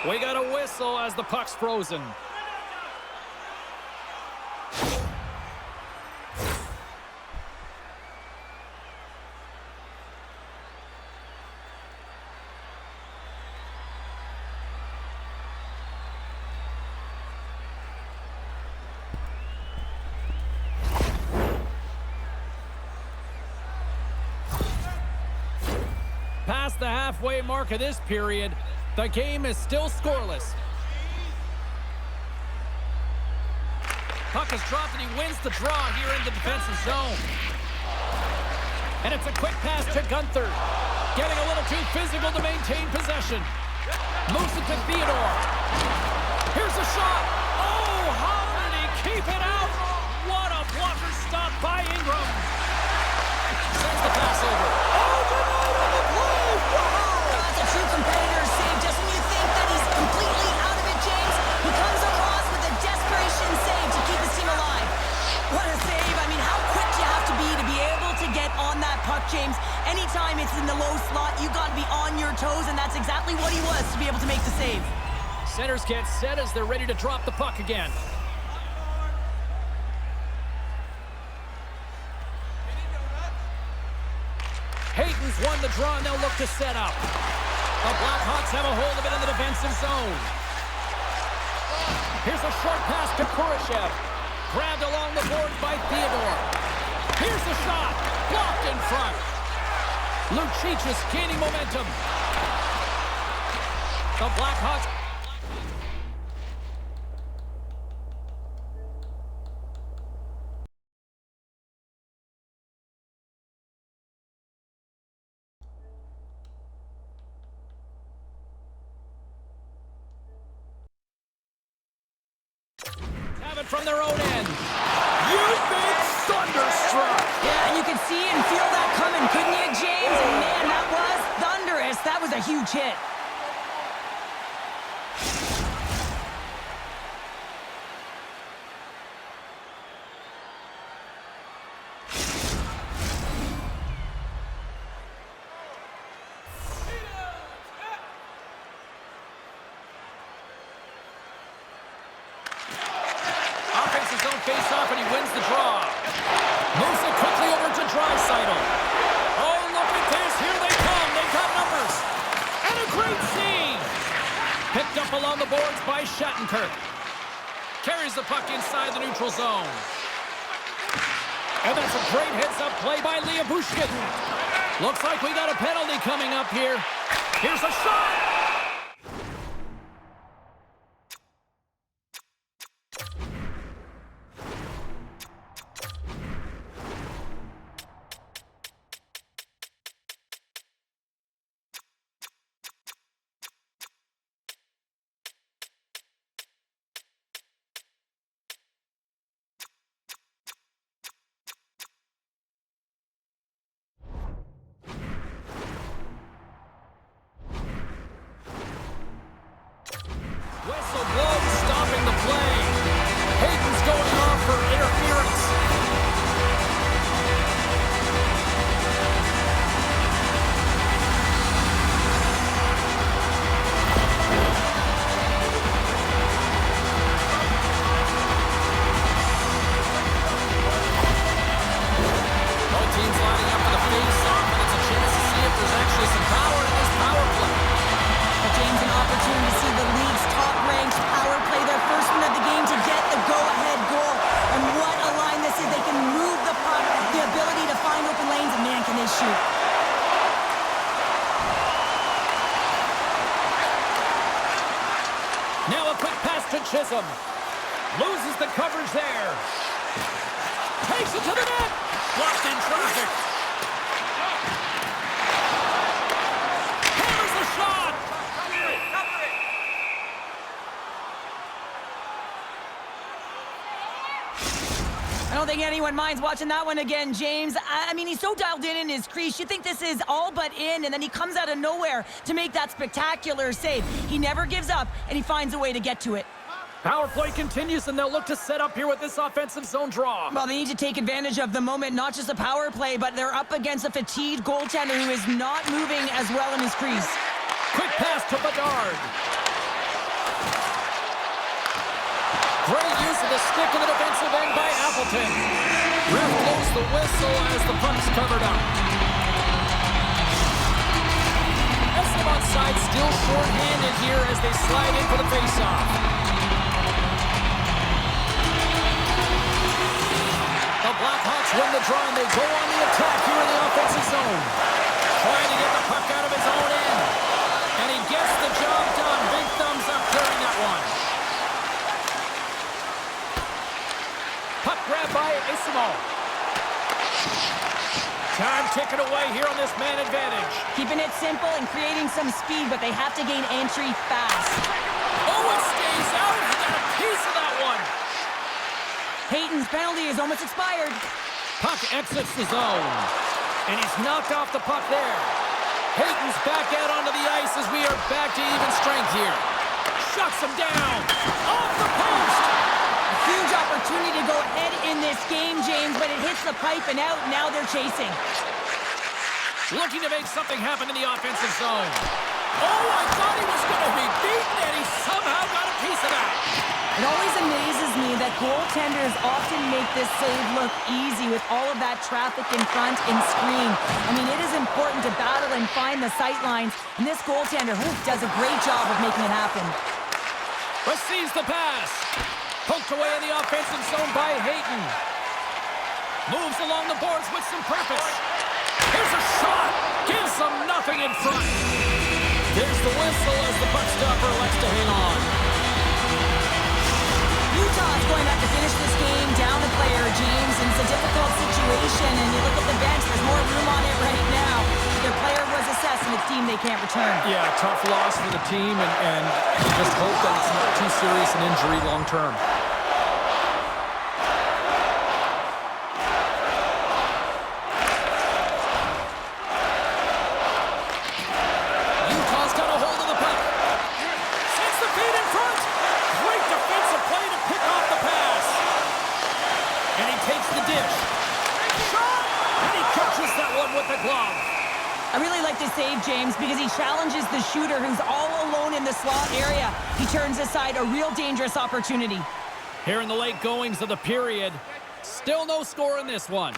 We got a whistle as the puck's frozen. Past the halfway mark of this period, the game is still scoreless. Puck is dropped and he wins the draw here in the defensive zone. And it's a quick pass to Gunther. Getting a little too physical to maintain possession. Moves it to Theodore. Here's a shot. Oh, how did he keep it out? What a blocker stop by Ingram. Sends the pass over. Oh, denied on the play. Wow. That's a true competitor's save. Just when you think that he's completely out of it, James, he comes across with a desperation save to keep his team alive. What a save. I mean, how quick do you have to be able to get on that puck, James? Anytime it's in the low slot, you got to be on your toes, and that's exactly what he was to be able to make the save. Centers get set as they're ready to drop the puck again. Hayton's won the draw, and they'll look to set up. The Blackhawks have a hold of it in the defensive zone. Here's a short pass to Kurashev. Grabbed along the boards by Theodore. Here's the shot. Blocked in front. Lucic is gaining momentum. The Blackhawks. Have it from their own end. You've been thunderstruck. Yeah, and you could see and feel that coming, couldn't you, James? And man, that was thunderous. That was a huge hit. Offensive zone face-off, and he wins the draw. Moves it quickly over to Draisaitl. Oh, look at this. Here they come. They've got numbers. And a great save. Picked up along the boards by Shattenkirk. Carries the puck inside the neutral zone. And that's a great heads-up play by Leah Bushkin. Looks like we got a penalty coming up here. Here's a shot. Whistle blows, stopping the play. Hayton's going off for interference. Both teams lining up for the face-off, and it's a chance to see if there's actually some power in this power play. But James, an opportunity to see the league's top-ranked power play their first one of the game to get the go-ahead goal. And what a line this is. They can move the puck, the ability to find open lanes, and man, can they shoot. Now a quick pass to Chisholm. Loses the coverage there. Takes it to the net. Blocked in traffic. Hammers the shot. I don't think anyone minds watching that one again, James. I mean, he's so dialed in his crease. You think this is all but in, and then he comes out of nowhere to make that spectacular save. He never gives up, and he finds a way to get to it. Power play continues, and they'll look to set up here with this offensive zone draw. Well, they need to take advantage of the moment, not just a power play, but they're up against a fatigued goaltender who is not moving as well in his crease. Quick pass to Bedard. Great use of the stick in the defensive end by Appleton. Ref blows the whistle as the puck's covered up. Esteban's side still short-handed here as they slide in for the face-off. The Blackhawks win the draw and they go on the attack here in the offensive zone. Trying to get the puck out of his own end. And he gets the job done. Big thumbs up during that one. Puck grabbed by Isimo. Time ticking away here on this man advantage. Keeping it simple and creating some speed, but they have to gain entry fast. Oh, it stays out. He got a piece of that one. Hayton's penalty is almost expired. Puck exits the zone. And he's knocked off the puck there. Hayton's back out onto the ice as we are back to even strength here. Shuts him down. Off the post. A huge opportunity to go ahead in this game, James, but it hits the pipe and out. Now they're chasing. Looking to make something happen in the offensive zone. Oh, I thought he was going to be beaten, and he somehow got a piece of that. It always amazes me that goaltenders often make this save look easy with all of that traffic in front and screen. I mean, it is important to battle and find the sight lines, and this goaltender does a great job of making it happen. Receives the pass. Poked away in the offensive zone by Hayton. Moves along the boards with some purpose. Here's a shot. Gives them nothing in front. There's the whistle as the puck stopper likes to hang on. Utah's going to have to finish this game down a player, James, and it's a difficult situation, and you look at the bench, there's more room on it right now. Their player was assessed, and it's a team they can't return. Yeah, tough loss for the team, and just hope that it's not too serious an injury long term. Utah's got a hold of the puck. Sends the feed in front. Great defensive play to pick off the pass. And he takes the dish. Shot! And he catches that one with the glove. I really like this save, James, because he challenges the shooter who's all alone in the slot area. He turns aside a real dangerous opportunity. Here in the late goings of the period, still no score in this one.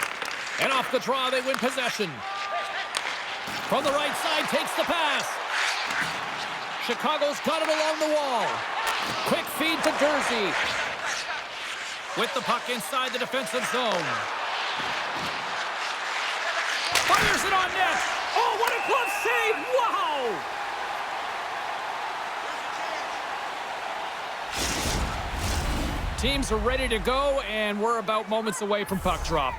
And off the draw, they win possession. From the right side, takes the pass. Chicago's got it along the wall. Quick feed to Jersey. With the puck inside the defensive zone. Fires it on net. Oh, what a glove save! Wow! Teams are ready to go, and we're about moments away from puck drop.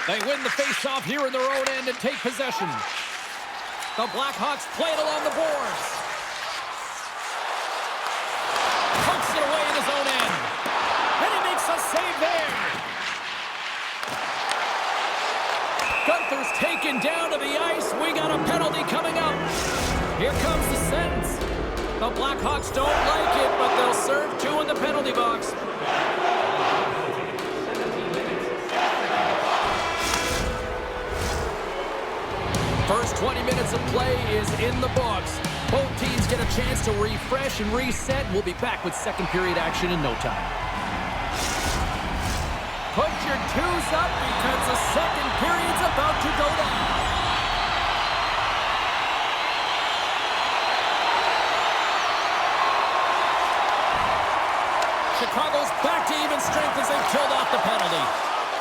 They win the face-off here in their own end and take possession. The Blackhawks play it along the boards. Pokes it away in his own end. And he makes a save there. Gunther's taken down to the ice. We got a penalty coming up. Here comes the sentence. The Blackhawks don't like it, but they'll serve two in the penalty box. First 20 minutes of play is in the books. Both teams get a chance to refresh and reset. We'll be back with second period action in no time. Put your twos up because the second period's about to go down. Chicago's back to even strength as they've killed off the penalty.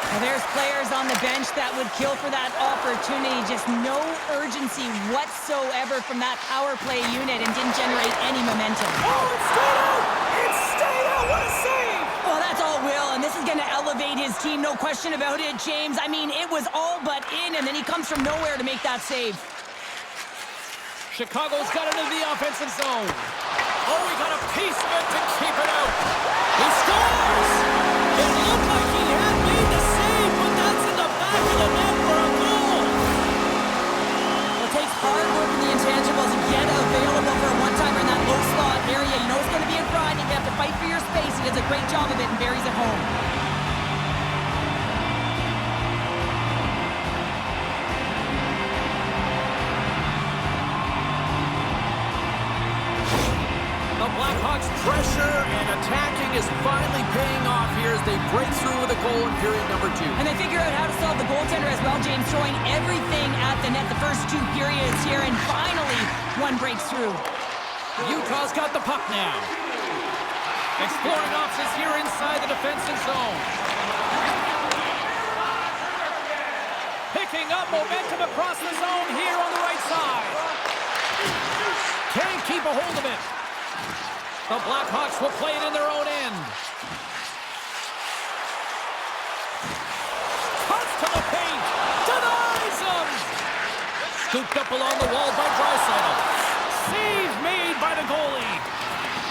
Now there's players on the bench that would kill for that opportunity. Just no urgency whatsoever from that power play unit and didn't generate any momentum. Oh, it stayed out! It stayed out! What a save! Well, that's all Will, and this is going to elevate his team, no question about it, James. I mean, it was all but in, and then he comes from nowhere to make that save. Chicago's got it into the offensive zone. Oh, he got a piece of it to keep it out. He scores! It looked like he had made the save, but that's in the back of the net for a goal. It takes hard work in the intangibles to get available for a one-timer in that low slot area. You know it's going to be a grind. You have to fight for your space. He does a great job of it and buries it home. Blackhawks' pressure and attacking is finally paying off here as they break through with a goal in period number 2. And they figure out how to solve the goaltender as well, James, throwing everything at the net the first 2 periods here, and finally one breaks through. Utah's got the puck now. Exploring options here inside the defensive zone. Picking up momentum across the zone here on the right side. Can't keep a hold of it. The Blackhawks will play it in their own end. Cuts to the paint. Denies him. Scooped up along the wall by Draisaitl. Save made by the goalie.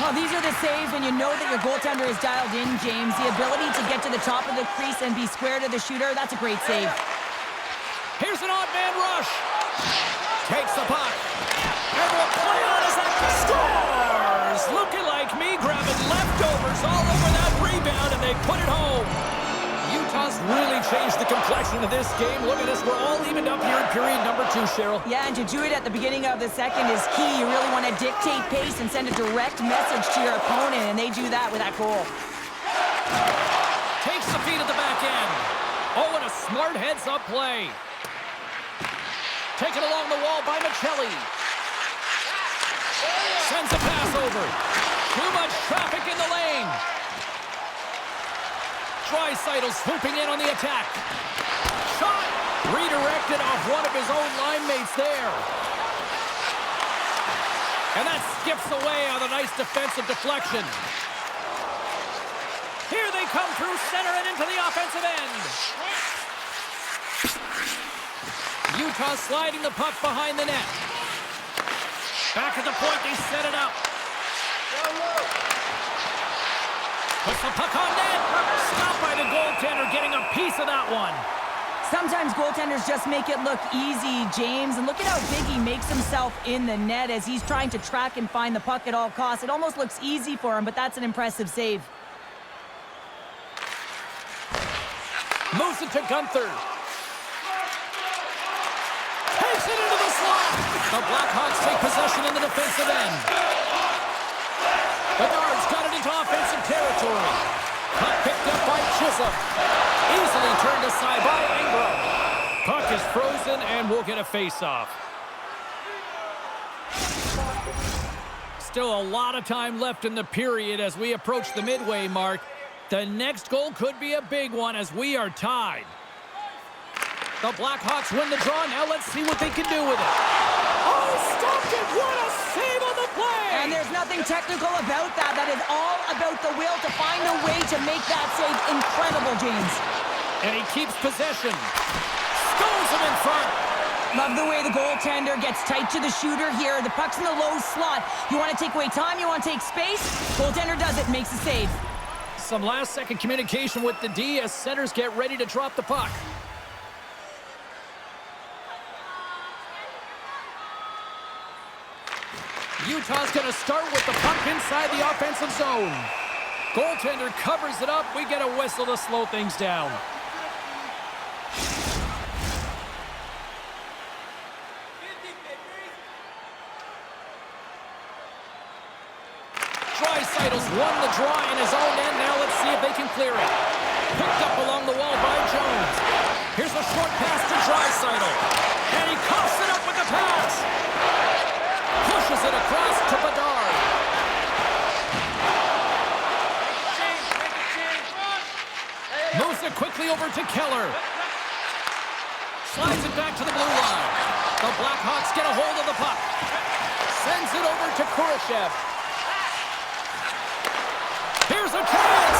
Well, these are the saves when you know that your goaltender is dialed in, James. The ability to get to the top of the crease and be square to the shooter, that's a great save. Here's an odd man rush. Takes the puck. And the play on is that scores! Looking like me, grabbing leftovers all over that rebound, and they put it home. Utah's really changed the complexion of this game. Look at this, we're all evened up here in period number 2, Cheryl. Yeah, and to do it at the beginning of the second is key. You really want to dictate pace and send a direct message to your opponent, and they do that with that goal. Takes the feed at the back end. Oh, and a smart heads-up play. Taken along the wall by Michelli. Sends a pass over. Too much traffic in the lane. Draisaitl swooping in on the attack. Shot! Redirected off one of his own line mates there. And that skips away on a nice defensive deflection. Here they come through center and into the offensive end. Utah sliding the puck behind the net. Back at the point, they set it up. Puts the puck on net. Stopped by the goaltender, getting a piece of that one. Sometimes goaltenders just make it look easy, James. And look at how big he makes himself in the net as he's trying to track and find the puck at all costs. It almost looks easy for him, but that's an impressive save. Moves it to Gunther. Takes it into the slot. The Blackhawks take possession in the defensive end. Bedard's got it into offensive territory. Puck picked up by Chisholm. Easily turned aside by Ingram. Puck is frozen and we'll get a face-off. Still a lot of time left in the period as we approach the midway mark. The next goal could be a big one as we are tied. The Blackhawks win the draw. Now let's see what they can do with it. Oh, stopped it. What a save on the play. And there's nothing technical about that. That is all about the will to find a way to make that save incredible, James. And he keeps possession. Stones him in front. Love the way the goaltender gets tight to the shooter here. The puck's in the low slot. You want to take away time, you want to take space. Goaltender does it, makes the save. Some last-second communication with the D as centers get ready to drop the puck. Utah's going to start with the puck inside the offensive zone. Goaltender covers it up. We get a whistle to slow things down. Draisaitl's won the draw in his own end. Now let's see if they can clear it. Picked up along the wall by Jones. Here's a short pass to Draisaitl. And he coughs it up with the pass. Pushes it across to Bedard. Moves it quickly over to Keller. Slides it back to the blue line. The Blackhawks get a hold of the puck. Sends it over to Kurashev. Here's a chance.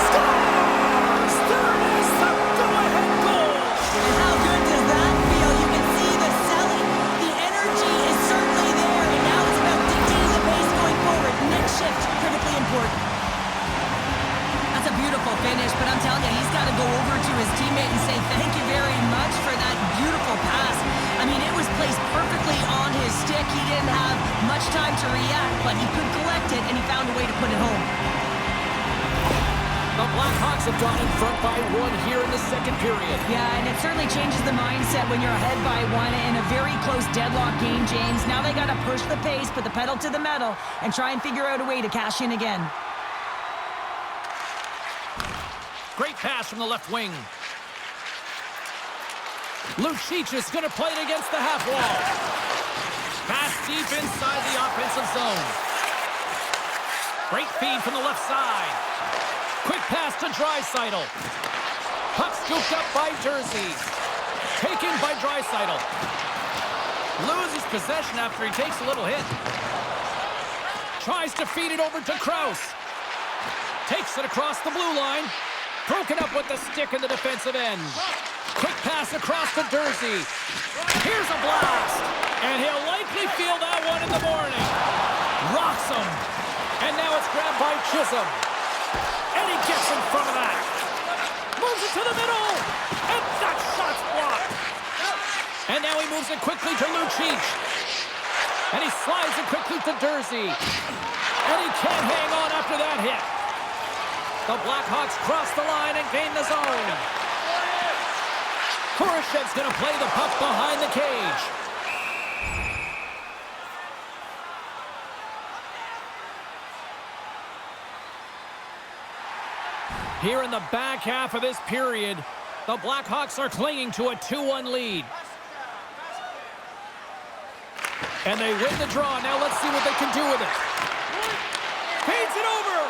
Scores! There it is, the go-ahead goal. And how good does that feel? You can see the selling. The energy is certainly there, and now it's about dictating the pace going forward. Next shift, critically important. That's a beautiful finish, but I'm telling you, he's got to go over to his teammate and say thank you very much for that beautiful pass. I mean, it was placed perfectly on his stick. He didn't have much time to react, but he could collect it, and he found a way to put it home. The Blackhawks have gone in front by 1 here in the second period. Yeah, and it certainly changes the mindset when you're ahead by 1 in a very close deadlock game, James. Now they got to push the pace, put the pedal to the metal, and try and figure out a way to cash in again. Great pass from the left wing. Lucic is going to play it against the half wall. Pass deep inside the offensive zone. Great feed from the left side. Quick pass to Draisaitl. Puck scooped up by Jersey. Taken by Draisaitl. Loses possession after he takes a little hit. Tries to feed it over to Kraus. Takes it across the blue line. Broken up with the stick in the defensive end. Quick pass across to Jersey. Here's a blast. And he'll likely feel that one in the morning. Rocks him. And now it's grabbed by Chisholm. And he gets in front of that. Moves it to the middle. And that shot's blocked. And now he moves it quickly to Lucic. And he slides it quickly to Jersey. And he can't hang on after that hit. The Blackhawks cross the line and gain the zone. Kurashev's going to play the puck behind the cage. Here in the back half of this period, the Blackhawks are clinging to a 2-1 lead. And they win the draw. Now let's see what they can do with it. Feeds it over.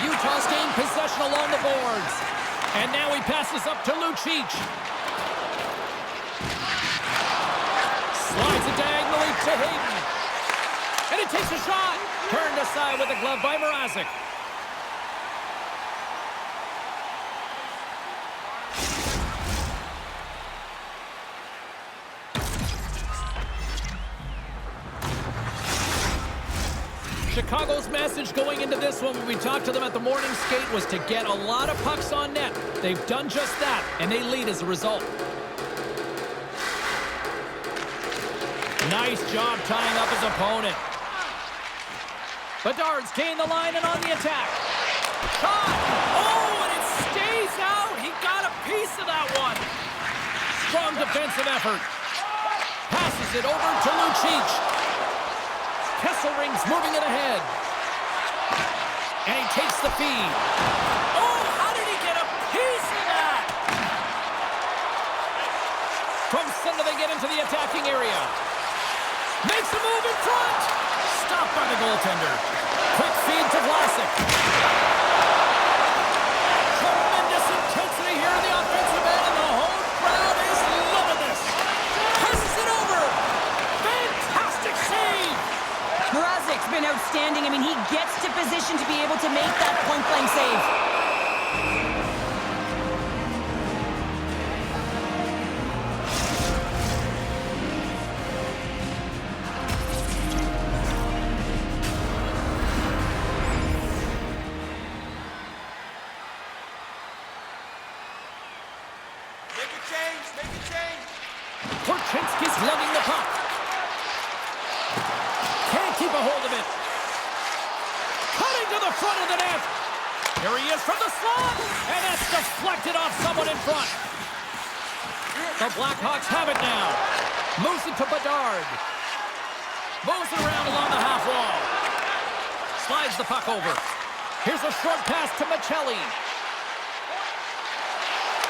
Utah's gained possession along the boards. And now he passes up to Lucic. Slides it diagonally to Hayden. And he takes a shot. Turned aside with a glove by Mrazek. Chicago's message going into this one when we talked to them at the morning skate was to get a lot of pucks on net. They've done just that, and they lead as a result. Nice job tying up his opponent. Bedard's gained the line and on the attack. Shot! Oh, and it stays out! He got a piece of that one. Strong defensive effort. Passes it over to Lucic. Kesselring's moving it ahead. And he takes the feed. Oh, how did he get a piece of that? From center they get into the attacking area. Makes a move in front. Stopped by the goaltender. Quick feed to Vlasic. Tremendous intensity here in the offensive end, and the whole crowd is loving this. Passes it over. Fantastic save. Mrazek's been outstanding. I mean, he gets to position to be able to make that point-blank save. Make a change. Korchinski's lugging the puck. Can't keep a hold of it. Cutting to the front of the net. Here he is from the slot. And that's deflected off someone in front. The Blackhawks have it now. Moves it to Bedard. Moves it around along the half wall. Slides the puck over. Here's a short pass to Michelli.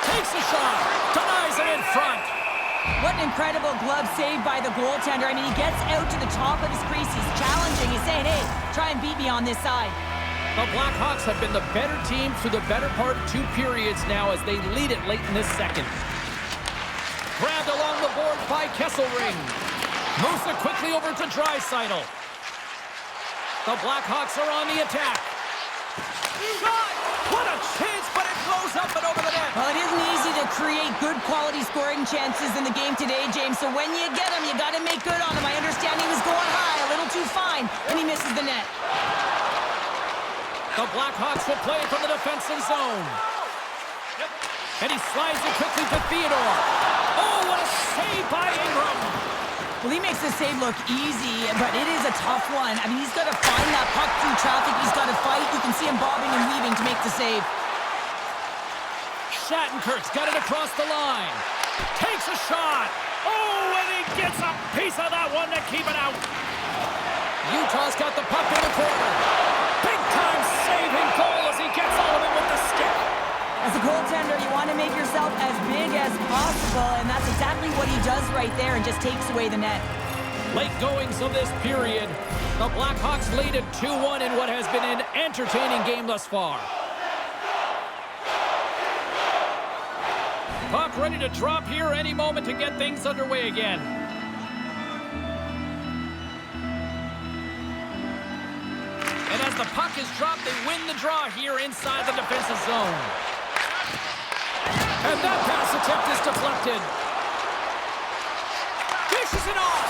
Takes a shot. Denies it in front. What an incredible glove save by the goaltender. I mean, he gets out to the top of his crease. He's challenging. He's saying, hey, try and beat me on this side. The Blackhawks have been the better team through the better part of 2 periods now as they lead it late in this second. Grabbed along the board by Kesselring. Moves it quickly over to Draisaitl. The Blackhawks are on the attack. Shot! What a chance, but it blows up and over the net. Well, it isn't easy to create good quality scoring chances in the game today, James. So when you get them, you got to make good on them. I understand he was going high, a little too fine, and he misses the net. The Blackhawks will play from the defensive zone. And he slides it quickly to Theodore. Oh, what a save by Ingram. Well, Well, he makes the save look easy, but it is a tough one. I mean, he's got to find that puck through traffic. He's got to fight. You can see him bobbing and weaving to make the save. Shattenkirk's got it across the line. Takes a shot. Oh, and he gets a piece of that one to keep it out. Utah's got the puck in the corner. Big-time saving goal as he gets all of it with the stick. As a goaltender, you want to make yourself as big as possible, and that's exactly what he does right there and just takes away the net. Late goings of this period. The Blackhawks lead at 2-1 in what has been an entertaining game thus far. Puck ready to drop here any moment to get things underway again. And as the puck is dropped, they win the draw here inside the defensive zone. And that pass attempt is deflected. Dishes it off.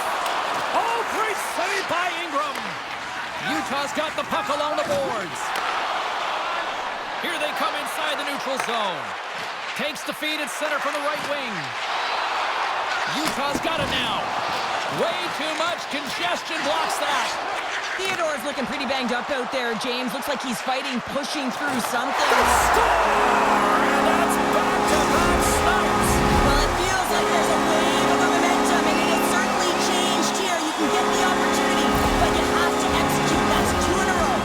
Oh, great save by Ingram. Utah's got the puck along the boards. Here they come inside the neutral zone. Takes the feed at center from the right wing. Utah's got it now. Way too much congestion blocks that. Theodore's looking pretty banged up out there, James. Looks like he's fighting, pushing through something. And that's back-to-back stops. Well, it feels like there's a wave of momentum, and it has certainly changed here. You can get the opportunity, but you have to execute. That's 2 in a row.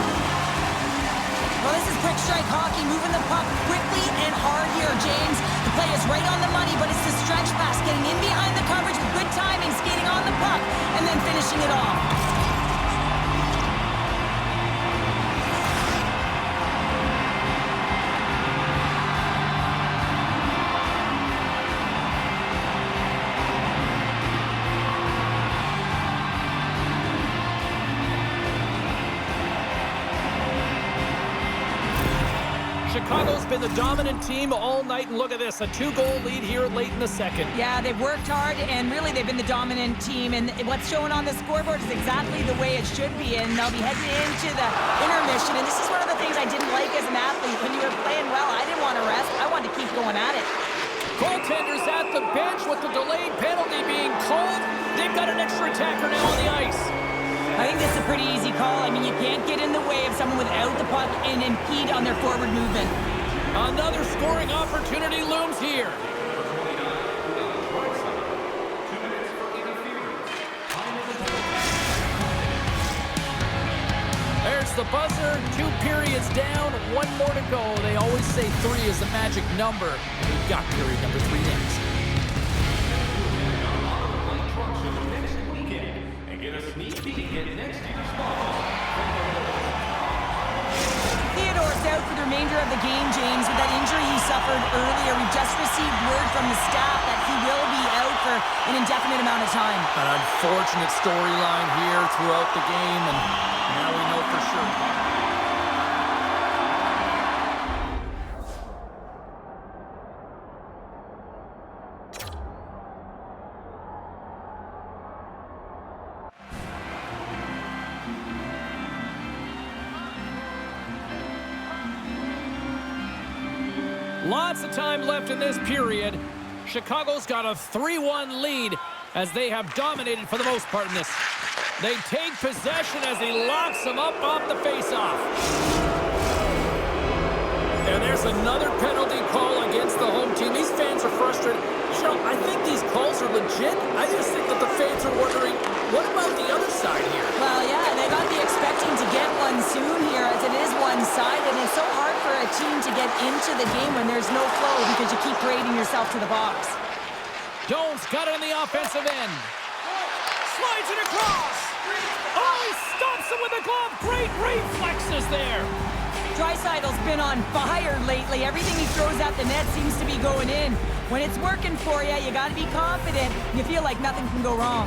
Well, this is quick strike hockey, moving the puck quickly and hard here, James. The play is right on the money, but it's the stretch pass, getting in behind the coverage with good timing, skating on the puck, and then finishing it off. Chicago's been the dominant team all night, and look at this, a 2-goal lead here late in the second. Yeah, they've worked hard, and really they've been the dominant team, and what's showing on the scoreboard is exactly the way it should be, and they'll be heading into the intermission, and this is one of the things I didn't like as an athlete. When you were playing well, I didn't want to rest. I wanted to keep going at it. Goaltenders at the bench with the delayed penalty being called. They've got an extra attacker now on the ice. I think this is a pretty easy call. I mean, you can't get in the way of someone without the puck and impede on their forward movement. Another scoring opportunity looms here. There's the buzzer. 2 periods down, 1 more to go. They always say 3 is the magic number. We've got period number 3 next. Theodore's out for the remainder of the game, James, with that injury he suffered earlier. We've just received word from the staff that he will be out for an indefinite amount of time. An unfortunate storyline here throughout the game, and now we know for sure. Lots of time left in this period. Chicago's got a 3-1 lead as they have dominated for the most part in this. They take possession as he locks them up off the faceoff. And there's another penalty call against the home team. These fans are frustrated. You know, I think these calls are legit. I just think that the fans are wondering, what about the other side here? Well, yeah, they got to be expecting to get one soon here, as it is one-sided, and it's so hard for a team to get into the game when there's no flow because you keep parading yourself to the box. Jones got it on the offensive end. Slides it across. Oh, he stops him with a glove. Great reflexes there. Draisaitl's been on fire lately. Everything he throws at the net seems to be going in. When it's working for you, you got to be confident. You feel like nothing can go wrong.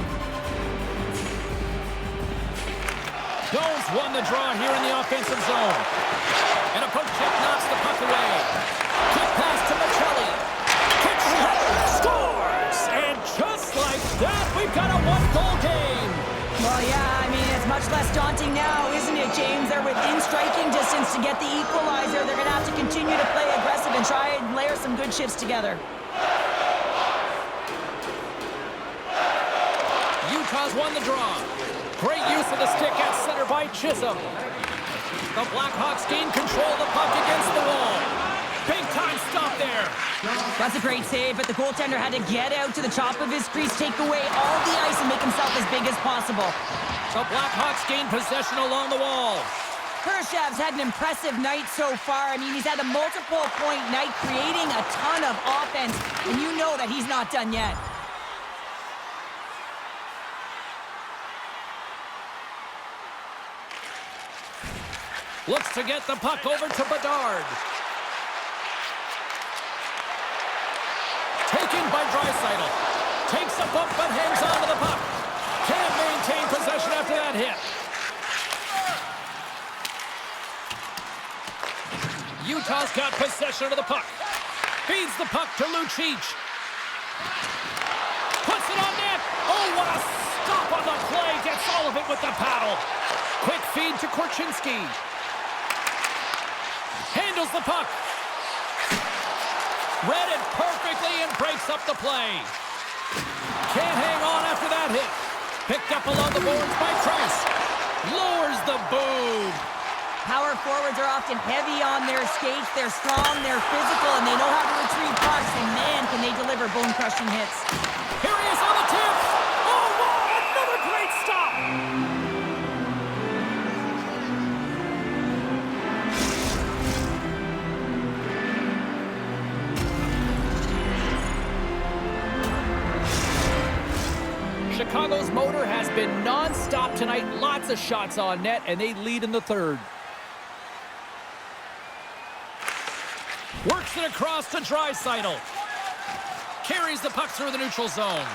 Jones won the draw here in the offensive zone. And a poke check knocks the puck away. Quick pass to Michelli. Kick shot. Scores! And just like that, we've got a 1-goal game. Well, yeah, I mean, it's much less daunting now, isn't it, James? They're within striking distance to get the equalizer. They're going to have to continue to play aggressive and try and layer some good shifts together. Utah's won the draw. Great use of the stick at center by Chisholm. The Blackhawks gain control of the puck against the wall. Big time stop there. That's a great save, but the goaltender had to get out to the top of his crease, take away all the ice, and make himself as big as possible. The Blackhawks gain possession along the wall. Khrushchev's had an impressive night so far. I mean, he's had a multiple-point night, creating a ton of offense, and you know that he's not done yet. Looks to get the puck over to Bedard. Taken by Draisaitl. Takes a bump but hangs on to the puck. Can't maintain possession after that hit. Utah's got possession of the puck. Feeds the puck to Lucic. Puts it on net. Oh, what a stop on the play. Gets all of it with the paddle. Quick feed to Korchinski. Handles the puck. Read it perfectly and breaks up the play. Can't hang on after that hit. Picked up along the boards by Price. Lowers the boom. Power forwards are often heavy on their skates. They're strong, they're physical, and they know how to retrieve pucks. And man, can they deliver bone-crushing hits. Here he is on the tip. Oh, wow, another great stop. Chicago's motor has been non-stop tonight. Lots of shots on net, and they lead in the third. Works it across to Draisaitl. Carries the puck through the neutral zone.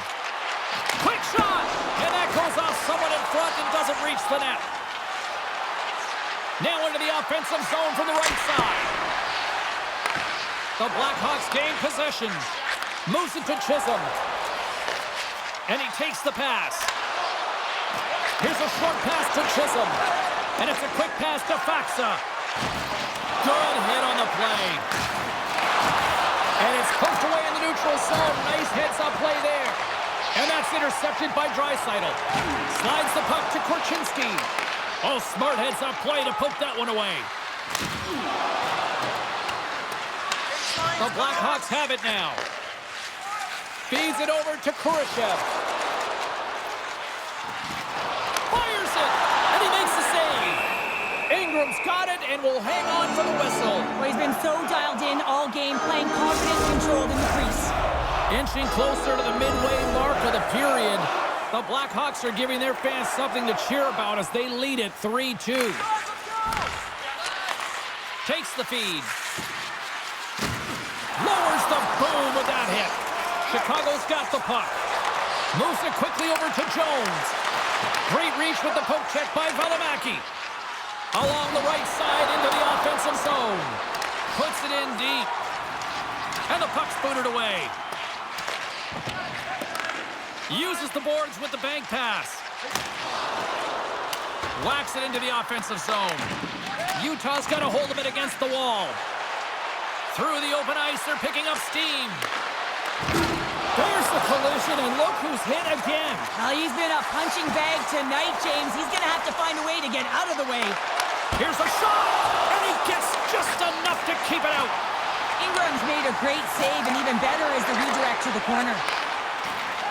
Quick shot! And that goes off someone in front and doesn't reach the net. Now into the offensive zone from the right side. The Blackhawks gain possession. Moves it to Chisholm. And he takes the pass. Here's a short pass to Chisholm. And it's a quick pass to Faksa. Good hit on the play. And it's poked away in the neutral zone. Nice heads-up play there. And that's intercepted by Draisaitl. Slides the puck to Korchinski. Oh, smart heads-up play to poke that one away. The Blackhawks have it now. Feeds it over to Khrushchev. Fires it, and he makes the save. Ingram's got it and will hang on for the whistle. Well, he's been so dialed in all game, playing confident, controlled in the crease. Inching closer to the midway mark of the period, the Blackhawks are giving their fans something to cheer about as they lead it 3-2. Takes the feed. Lowers the boom with that hit. Chicago's got the puck. Moves it quickly over to Jones. Great reach with the poke check by Valimaki. Along the right side into the offensive zone. Puts it in deep. And the puck's booted away. Uses the boards with the bank pass. Whacks it into the offensive zone. Utah's got a hold of it against the wall. Through the open ice, they're picking up steam. There's the collision, and look who's hit again. Well, he's been a punching bag tonight, James. He's going to have to find a way to get out of the way. Here's a shot, and he gets just enough to keep it out. Ingram's made a great save, and even better is the redirect to the corner.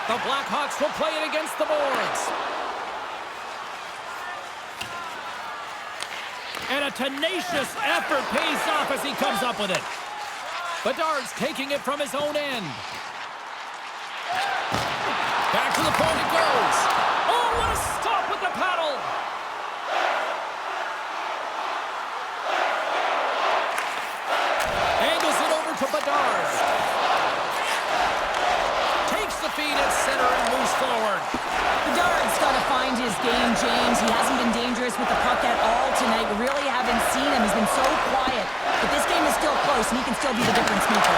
The Blackhawks will play it against the boards. And a tenacious effort pays off as he comes up with it. Bedard's taking it from his own end. Back to the point it goes. Oh, what a stop with the paddle. Angles it over to Bedard. Takes the feed at center and moves forward. Bedard's got to find his game, James. He hasn't been dangerous with the puck at all tonight. We really haven't seen him. He's been so quiet. But this game is still close, and he can still be the difference maker.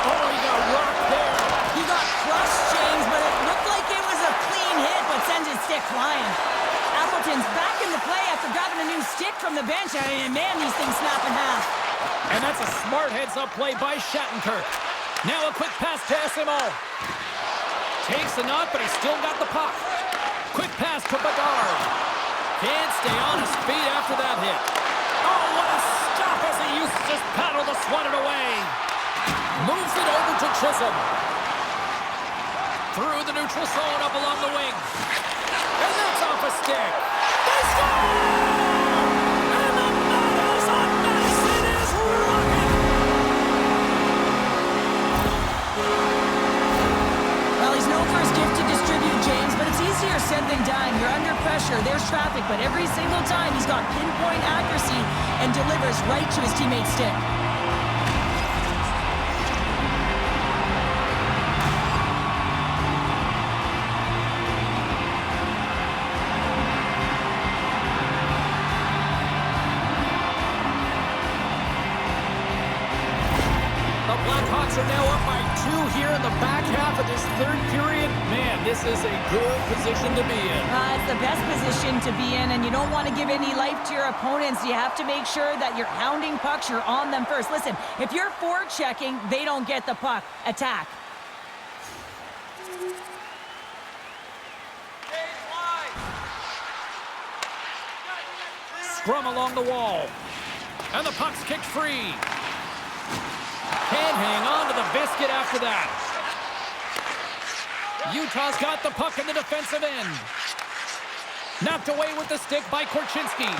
Oh, he got rocked there. He got crushed, James, but it looked like it was a clean hit, but sends his stick flying. Appleton's back in the play after grabbing a new stick from the bench. I mean, man, these things snap in half. And that's a smart heads-up play by Shattenkirk. Now a quick pass to SMO. Takes a knock, but he's still got the puck. quick pass to Bedard. Can't stay on his feet after that hit. Oh, what a stop as he uses his paddle to swat it away. Moves it over to Chisholm. Through the neutral zone, up along the wing. And that's off a stick. They score! And the Meadows on Madison is rocking! Well, he's known for his gift to distribute, James, but it's easier said than done. You're under pressure, there's traffic, but every single time he's got pinpoint accuracy and delivers right to his teammate's stick. Are now up by 2 here in the back half of this third period. Man, this is a good position to be in. It's the best position to be in, and you don't want to give any life to your opponents. You have to make sure that you're hounding pucks, you're on them first. Listen, if you're forechecking, they don't get the puck. Attack. Scrum along the wall. And the puck's kicked free. Can't hang on to the biscuit after that. Utah's got the puck in the defensive end. Knocked away with the stick by Korchinski.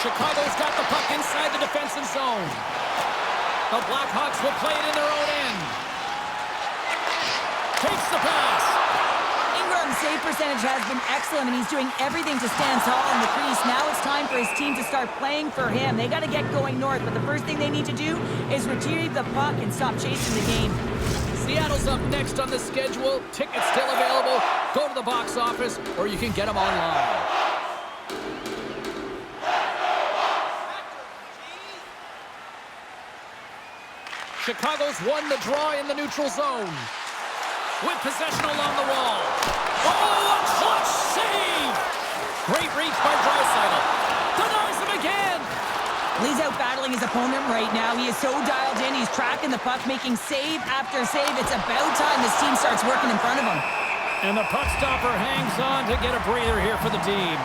Chicago's got the puck inside the defensive zone. The Blackhawks will play it in their own end. Takes the pass. Ingram's save percentage has been excellent, and he's doing everything to stand tall in the crease. Now it's time for his team to start playing for him. They got to get going north, but the first thing they need to do is retrieve the puck and stop chasing the game. Seattle's up next on the schedule. Tickets still available. Go to the box office, or you can get them online. Chicago's won the draw in the neutral zone. With possession along the wall. Oh, a clutch save! Great reach by Draisaitl. Denies him again! He's out battling his opponent right now. He is so dialed in. He's tracking the puck, making save after save. It's about time his team starts working in front of him. And the puck stopper hangs on to get a breather here for the team.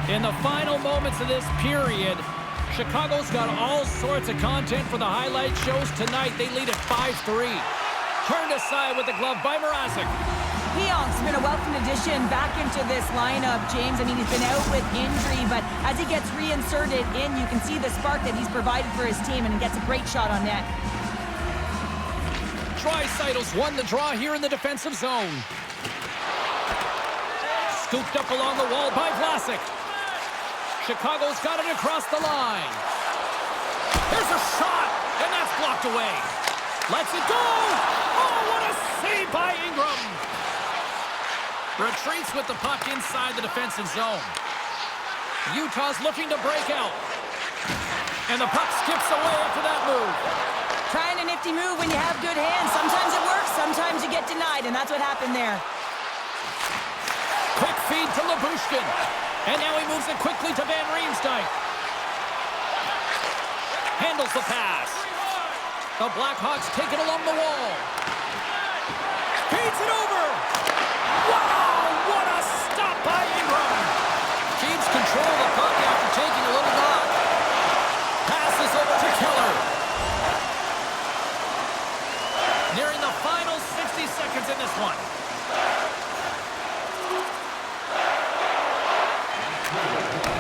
In the final moments of this period, Chicago's got all sorts of content for the highlight shows tonight. They lead at 5-3. Turned aside with the glove by Mrazek. Pionk's been a welcome addition back into this lineup, James. I mean, he's been out with injury, but as he gets reinserted in, you can see the spark that he's provided for his team, and he gets a great shot on net. Draisaitl's won the draw here in the defensive zone. Scooped up along the wall by Vlasic. Chicago's got it across the line. There's a shot, and that's blocked away. Lets it go. Oh, what a save by Ingram. Retreats with the puck inside the defensive zone. Utah's looking to break out. And the puck skips away after that move. Trying a nifty move when you have good hands. Sometimes it works, sometimes you get denied, and that's what happened there. Quick feed to Lyubushkin. And now he moves it quickly to Van Riemsdyk. Handles the pass. The Blackhawks take it along the wall. Feeds it over. Wow, what a stop by Ingram. Keeps control of the puck after taking a little knock. Passes over to Keller. Nearing the final 60 seconds in this one.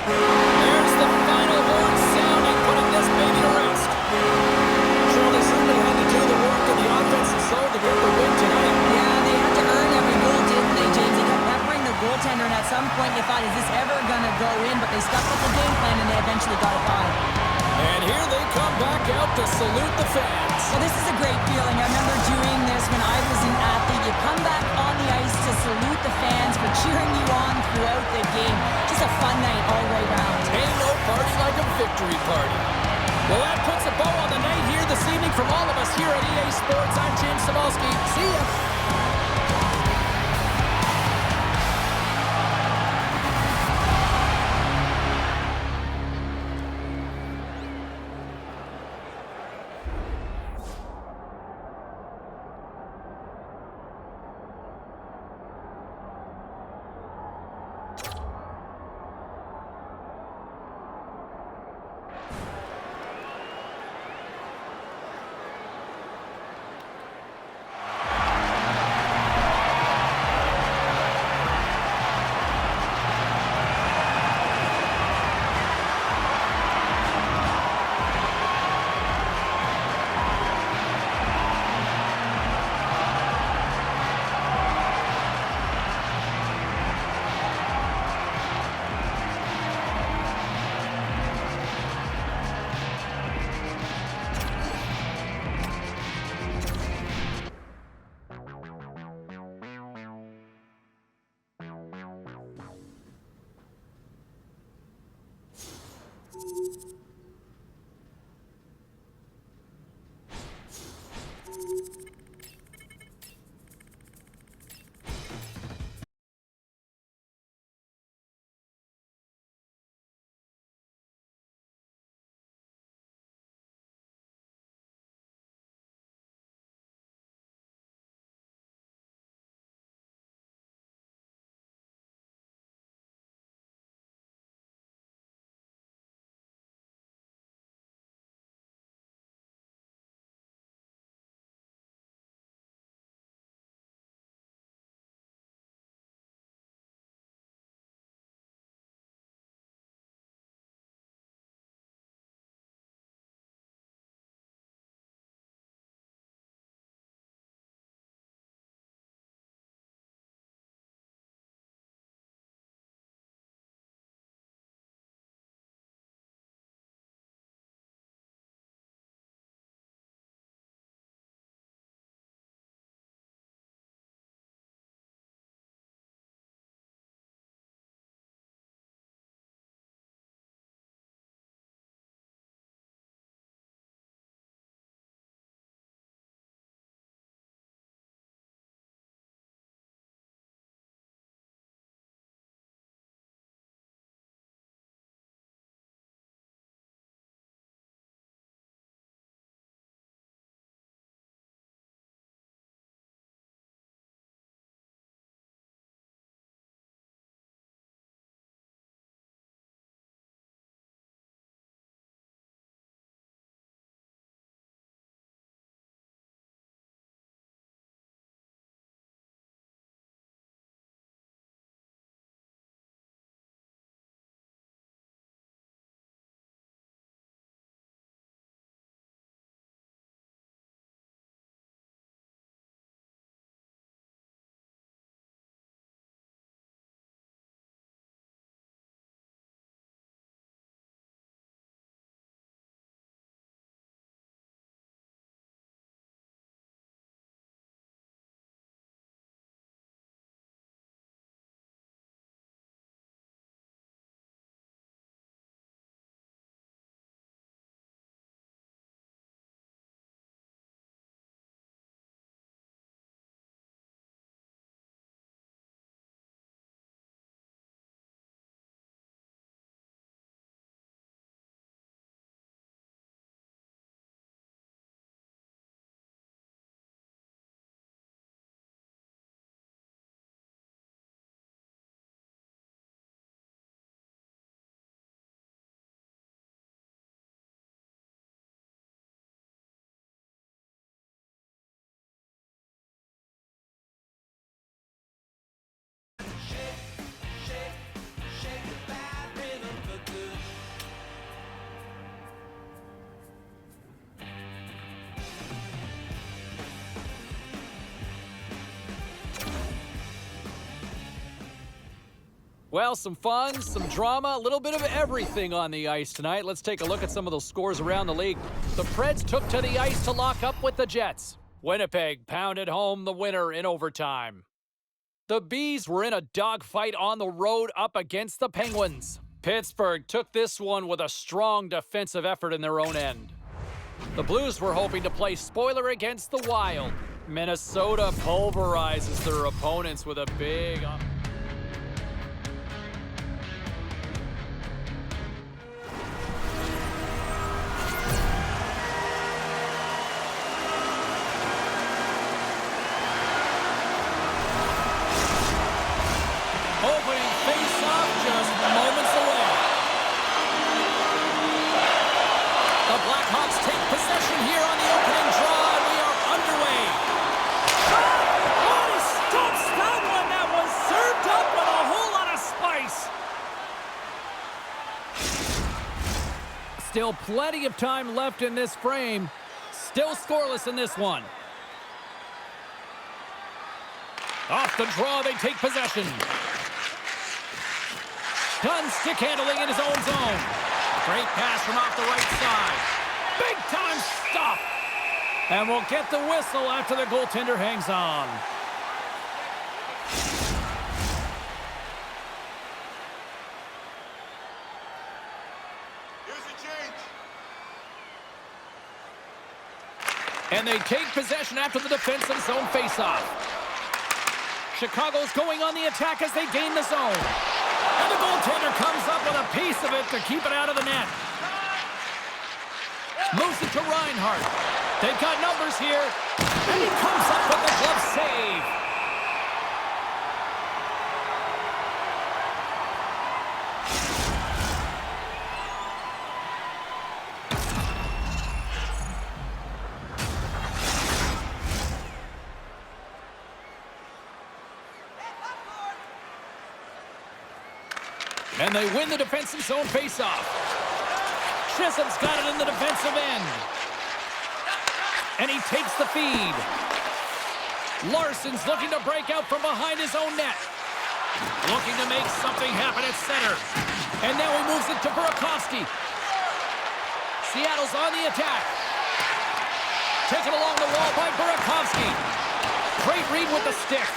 There's the final horn sounding, putting this baby to rest. Sure, they certainly had to do the work in the offensive zone to get the win tonight. Yeah, they had to earn every goal, didn't they, James? They kept peppering the goaltender, and at some point you thought, is this ever going to go in? But they stuck with the game plan, and they eventually got it by. And here they come back out to salute the fans. Well, this is a great feeling. I remember doing this when I was an athlete. You come back on the ice to salute the fans for cheering you on throughout the game. Just a fun night all the way around. Ain't no party like a victory party. Well, that puts a bow on the night here this evening from all of us here at EA Sports. I'm James Cybulski. See ya. Well, some fun, some drama, a little bit of everything on the ice tonight. Let's take a look at some of those scores around the league. The Preds took to the ice to lock up with the Jets. Winnipeg pounded home the winner in overtime. The Bees were in a dogfight on the road up against the Penguins. Pittsburgh took this one with a strong defensive effort in their own end. The Blues were hoping to play spoiler against the Wild. Minnesota pulverizes their opponents with a big... Opening face-off just moments away. The Blackhawks take possession here on the opening draw, and we are underway. Oh, he stops that one. That was served up with a whole lot of spice. Still plenty of time left in this frame. Still scoreless in this one. Off the draw, they take possession. Done stick handling in his own zone. Great pass from off the right side. Big time stop. And we'll get the whistle after the goaltender hangs on. Here's the change. And they take possession after the defensive zone faceoff. Chicago's going on the attack as they gain the zone. And the goaltender comes up with a piece of it to keep it out of the net. Moves it to Reinhart. They've got numbers here. And he comes up with the glove save. And they win the defensive zone faceoff. Chisholm's got it in the defensive end. And he takes the feed. Larson's looking to break out from behind his own net. Looking to make something happen at center. And now he moves it to Burakovsky. Seattle's on the attack. Taken along the wall by Burakovsky. Great read with the stick.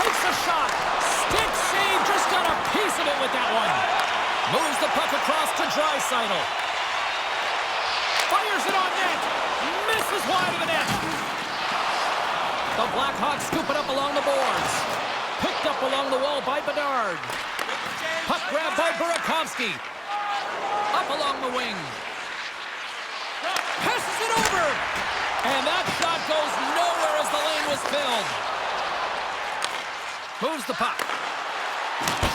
Takes a shot. Stick save. Just got a piece of it with that one. Moves the puck across to Draisaitl. Fires it on net. Misses wide of the net. The Blackhawks scoop it up along the boards. Picked up along the wall by Bedard. Puck grab by Burakovsky. Up along the wing. Passes it over. And that shot goes nowhere as the lane was filled. Moves the puck.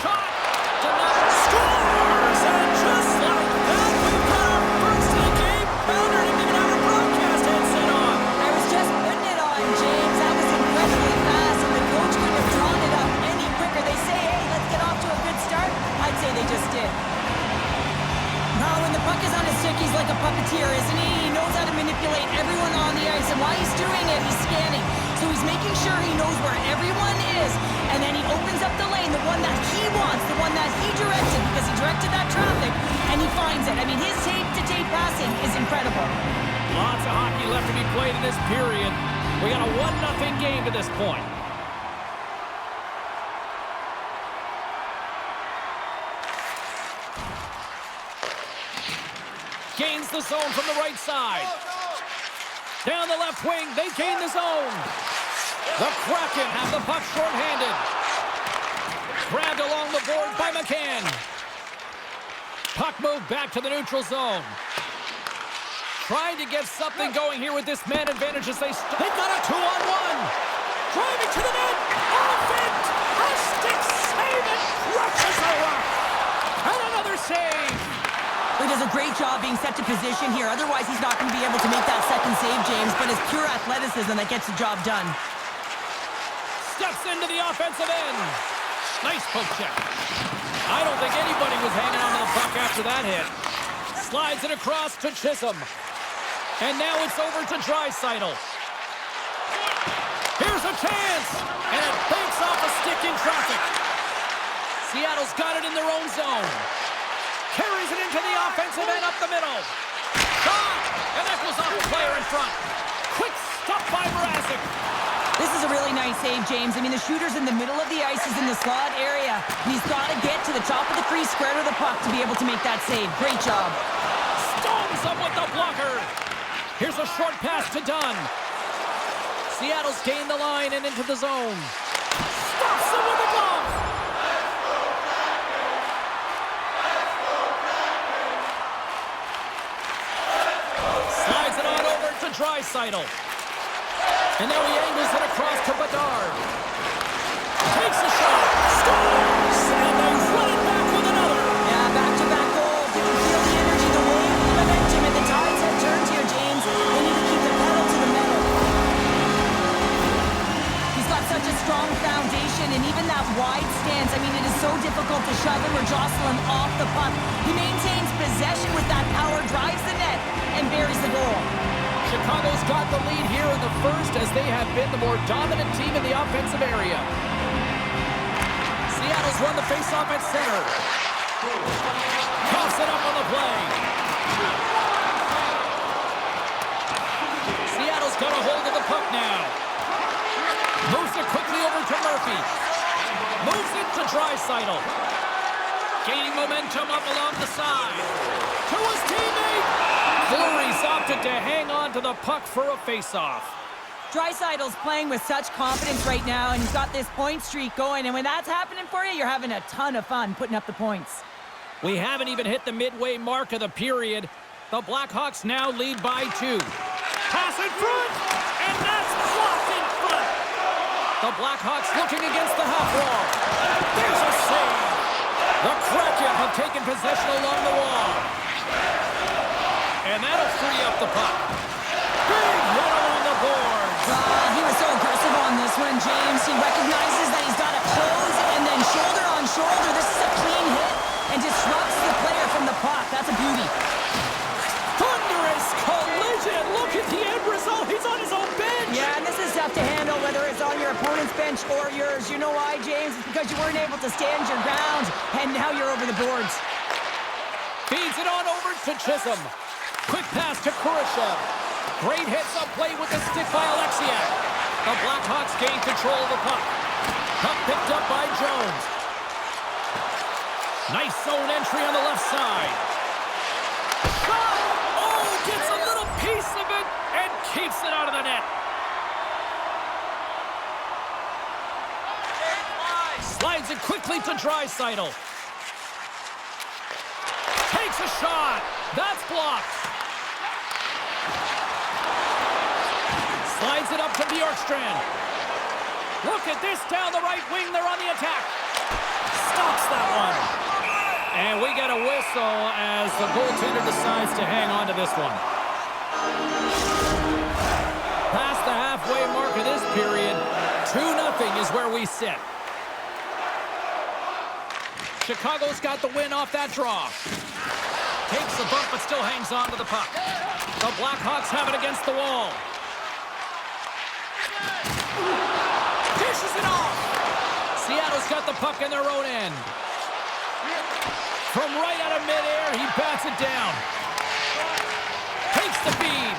Shot. Denied. Scores! And just like that, we've got our first of the game. Pounder didn't even have a broadcast headset on. I was just putting it on, James. That was incredibly fast, and the coach couldn't have drawn it up any quicker. They say, hey, let's get off to a good start. I'd say they just did. Now, when the puck is on his stick, he's like a puppeteer, isn't he? He knows how to manipulate everyone on the ice, and while he's doing it, he's scanning. So he's making sure he knows where everyone is, and then he opens up the lane, the one that he wants, the one that he directed, because he directed that traffic, and he finds it. I mean, his tape-to-tape passing is incredible. Lots of hockey left to be played in this period. We got a 1-0 game to this point. Gains the zone from the right side. Down the left wing, they gain the zone. The Kraken have the puck short-handed. Grabbed along the board by McCann. Puck moved back to the neutral zone. Trying to get something going here with this man advantage as they've got a 2-on-1. Driving to the net. Off it. A stick save and crushes the rock. And another save. He does a great job being set to position here. Otherwise, he's not going to be able to make that second save, James. But it's pure athleticism that gets the job done. Steps into the offensive end. Nice poke check. I don't think anybody was hanging on to the puck after that hit. Slides it across to Chisholm. And now it's over to Draisaitl. Here's a chance. And it banks off a stick in traffic. Seattle's got it in their own zone. Carries it into the offensive end up the middle. Shot! And that goes off the player in front. Quick stop by Mrazek. This is a really nice save, James. I mean, the shooter's in the middle of the ice. He's in the slot area. And he's got to get to the top of the crease, square to the puck to be able to make that save. Great job. Stones up with the blocker. Here's a short pass to Dunn. Seattle's gained the line and into the zone. Stops him with the glove. Slides it on over to Draisaitl. And now he angles it across to Bedard. Takes a shot. Scores! And they run it back with another. Yeah, back-to-back goals. You can feel the energy, the wave, the momentum, and the tides have turned here, James. They need to keep the pedal to the metal. He's got such a strong foundation, and even that wide stance, I mean, it is so difficult to shove him or jostle him off the puck. He maintains possession with that power, drives the net, and buries the goal. Chicago's got the lead here in the first as they have been the more dominant team in the offensive area. Seattle's run the face-off at center. Coughs it up on the play. Seattle's got a hold of the puck now. Moves it quickly over to Murphy. Moves it to Draisaitl. Gaining momentum up along the side. To his teammate. Fleury's opted to hang on to the puck for a face-off. Draisaitl's playing with such confidence right now, and he's got this point streak going, and when that's happening for you, you're having a ton of fun putting up the points. We haven't even hit the midway mark of the period. The Blackhawks now lead by 2. Pass in front, and that's blocked in front. The Blackhawks looking against the half wall. There's a save. The Kraken have taken possession along the wall. And that'll free up the puck. Big hit on the board. He was so aggressive on this one, James. He recognizes that he's got to close and then shoulder on shoulder. This is a clean hit and disrupts the player from the puck. That's a beauty. Thunderous collision. Look at the end result. He's on his own bench. Yeah, and this is tough to handle, whether it's on your opponent's bench or yours. You know why, James? It's because you weren't able to stand your ground, and now you're over the boards. Feeds it on over to Chisholm. Quick pass to Kurashev. Great hits up play with the stick by Alexiak. The Blackhawks gain control of the puck. Puck picked up by Jones. Nice zone entry on the left side. Shot! Oh, gets a little piece of it and keeps it out of the net. Slides it quickly to Draisaitl. Takes a shot. That's blocked. Slides it up to Bjorkstrand. Look at this down the right wing. They're on the attack. Stops that one. And we get a whistle as the goaltender decides to hang on to this one. Past the halfway mark of this period, 2-0 is where we sit. Chicago's got the win off that draw. Takes the bump but still hangs on to the puck. The Blackhawks have it against the wall. Dishes it off. Seattle's got the puck in their own end. From right out of midair, he bats it down. Takes the feed.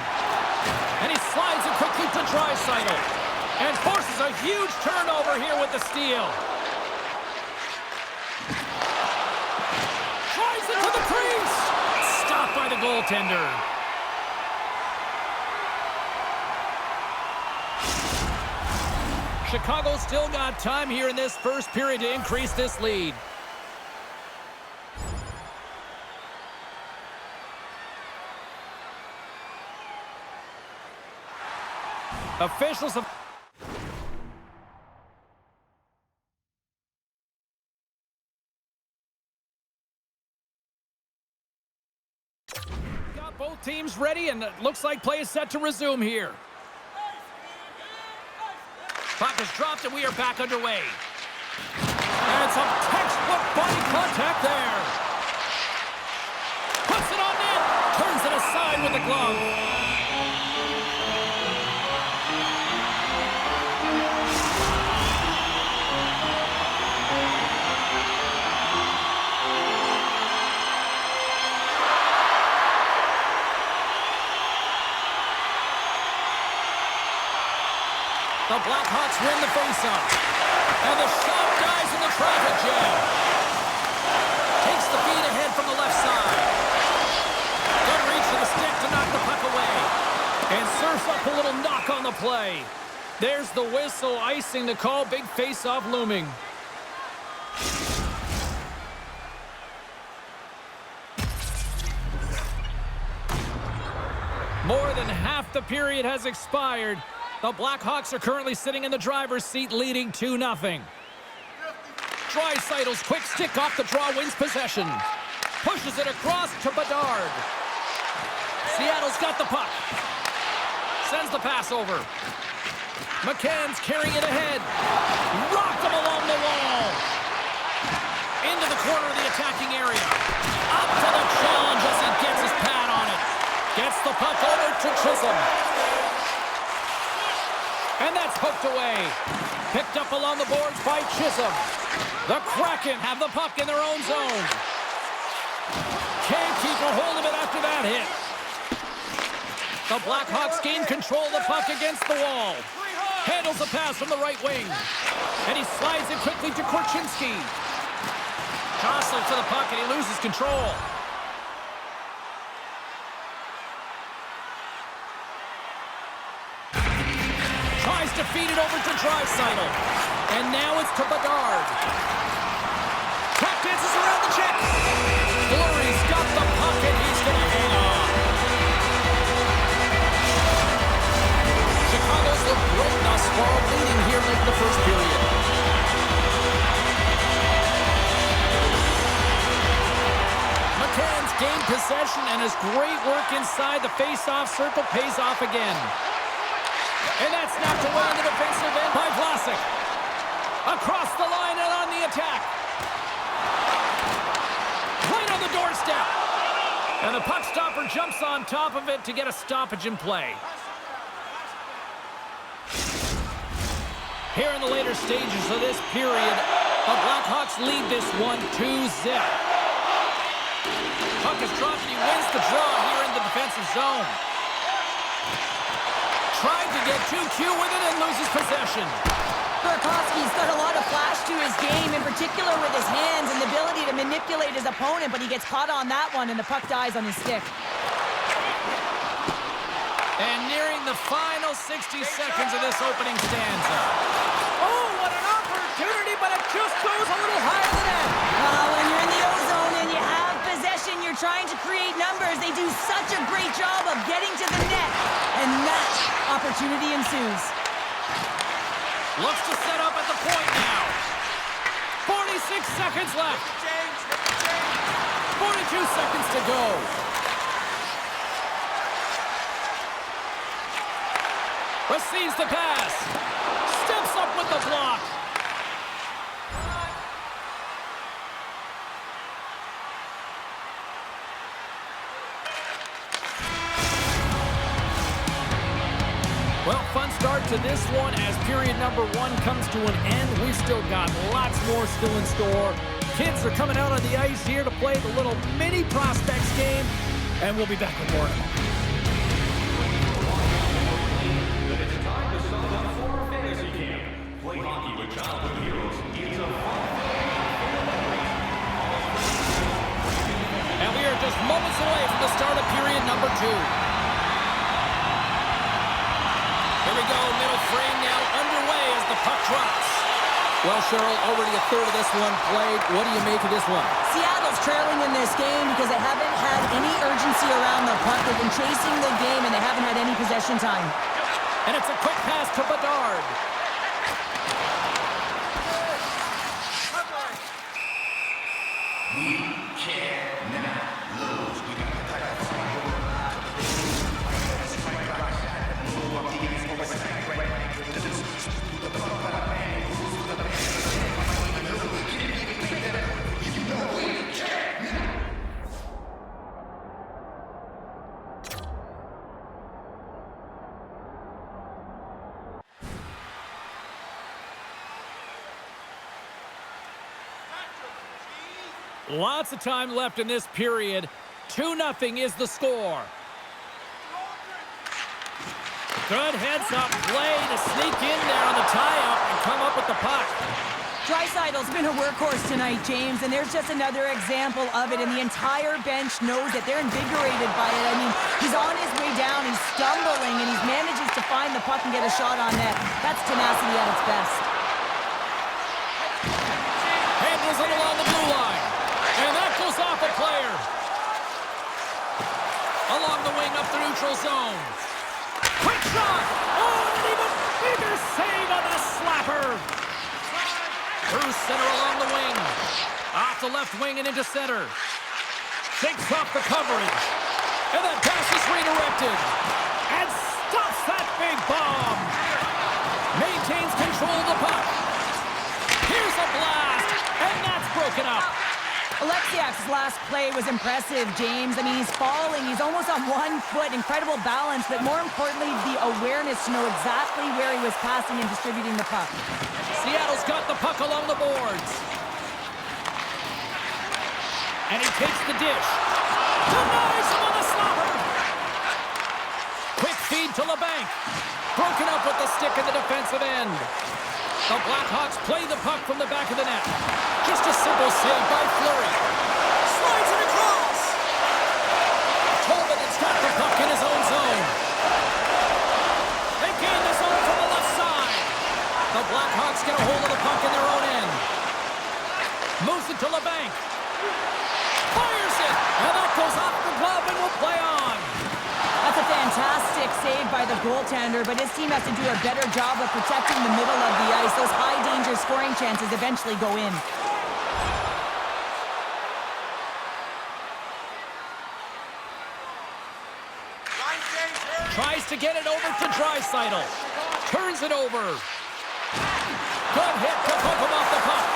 And he slides it quickly to Draisaitl. And forces a huge turnover here with the steal. Tries it to the crease. Stopped by the goaltender. Chicago's still got time here in this first period to increase this lead. Officials have... got both teams ready, and it looks like play is set to resume here. Puck is dropped, and we are back underway. And some textbook body contact there. Puts it on net. Turns it aside with the glove. The Blackhawks win the faceoff. And the shot dies in the traffic jam. Takes the feed ahead from the left side. Good reach to the stick to knock the puck away. And serves up a little knock on the play. There's the whistle, icing the call. Big faceoff looming. More than half the period has expired. The Blackhawks are currently sitting in the driver's seat, leading 2-0. Draisaitl's quick stick off the draw wins possession. Pushes it across to Bedard. Seattle's got the puck. Sends the pass over. McCann's carrying it ahead. Rocked him along the wall. Into the corner of the attacking area. Up for the challenge as he gets his pad on it. Gets the puck over to Chisholm. And that's hooked away. Picked up along the boards by Chisholm. The Kraken have the puck in their own zone. Can't keep a hold of it after that hit. The Blackhawks gain control of the puck against the wall. Handles the pass from the right wing. And he slides it quickly to Korchinski. Jostling for the puck and he loses control. Tries to feed it over to Draisaitl. And now it's to Bedard. Puck dances around the check. Fleury's got the puck and he's going to hang on. Chicago's looked great thus far, leading here late in the first period. McCann's gained possession and his great work inside the face-off circle pays off again. And that's knocked away in the defensive end by Vlasic. Across the line and on the attack. Right on the doorstep. And the puck stopper jumps on top of it to get a stoppage in play. Here in the later stages of this period, the Blackhawks lead this one 2-0. Puck is dropped and he wins the draw here in the defensive zone. Tried to get 2Q with it and loses possession. Burakovsky's got a lot of flash to his game, in particular with his hands and the ability to manipulate his opponent, but he gets caught on that one and the puck dies on his stick. And nearing the final 60 seconds of this opening stanza. Oh, what an opportunity, but it just goes a little higher than that. When you're in the O-zone and you have possession, you're trying to create numbers. They do such a great job of getting to the net, and that opportunity ensues. Looks to set up at the point now. 46 seconds left. 42 seconds to go. Receives the pass. Steps up with the block. Well, fun start to this one as period number 1 comes to an end. We've still got lots more still in store. Kids are coming out on the ice here to play the little mini prospects game, and we'll be back with more. Play hockey with childhood heroes. It's a fun and we are just moments away from the start of period number 2. Here we go, middle frame now underway as the puck drops. Well, Cheryl, already a third of this one played. What do you make of this one? Seattle's trailing in this game because they haven't had any urgency around the puck. They've been chasing the game and they haven't had any possession time. And it's a quick pass to Bedard. Lots of time left in this period. 2-0 is the score. Good heads-up play to sneak in there on the tie-up and come up with the puck. Dreisaitl's been a workhorse tonight, James, and there's just another example of it, and the entire bench knows that they're invigorated by it. I mean, he's on his way down, he's stumbling, and he manages to find the puck and get a shot on net. That's tenacity at its best. Handles it along the blue line, and that goes off a player. Along the wing up the neutral zone. Quick shot! Oh, and an even bigger save on the slapper! Through center along the wing. Off the left wing and into center. Shakes off the coverage. And that pass is redirected. And stops that big bomb. Maintains control of the puck. Here's a blast. And that's broken up. Alexiak's last play was impressive, James. I mean, he's falling. He's almost on 1 foot. Incredible balance. But more importantly, the awareness to know exactly where he was passing and distributing the puck. Seattle's got the puck along the boards. And he takes the dish. Denies him on the slapper. Quick feed to LeBanc. Broken up with the stick in the defensive end. The Blackhawks play the puck from the back of the net. Just a simple save by Fleury. Slides it across. Tobin has got the puck in his own zone. They gain the zone from the left side. The Blackhawks get a hold of the puck in their own end. Moves it to LeBanc. Fires it. And that goes off the glove and will play on. That's a fantastic save by the goaltender, but his team has to do a better job of protecting the middle of the ice. Those high-danger scoring chances eventually go in. Line change, hurry. Tries to get it over to Draisaitl. Turns it over. Good hit to poke him off the puck.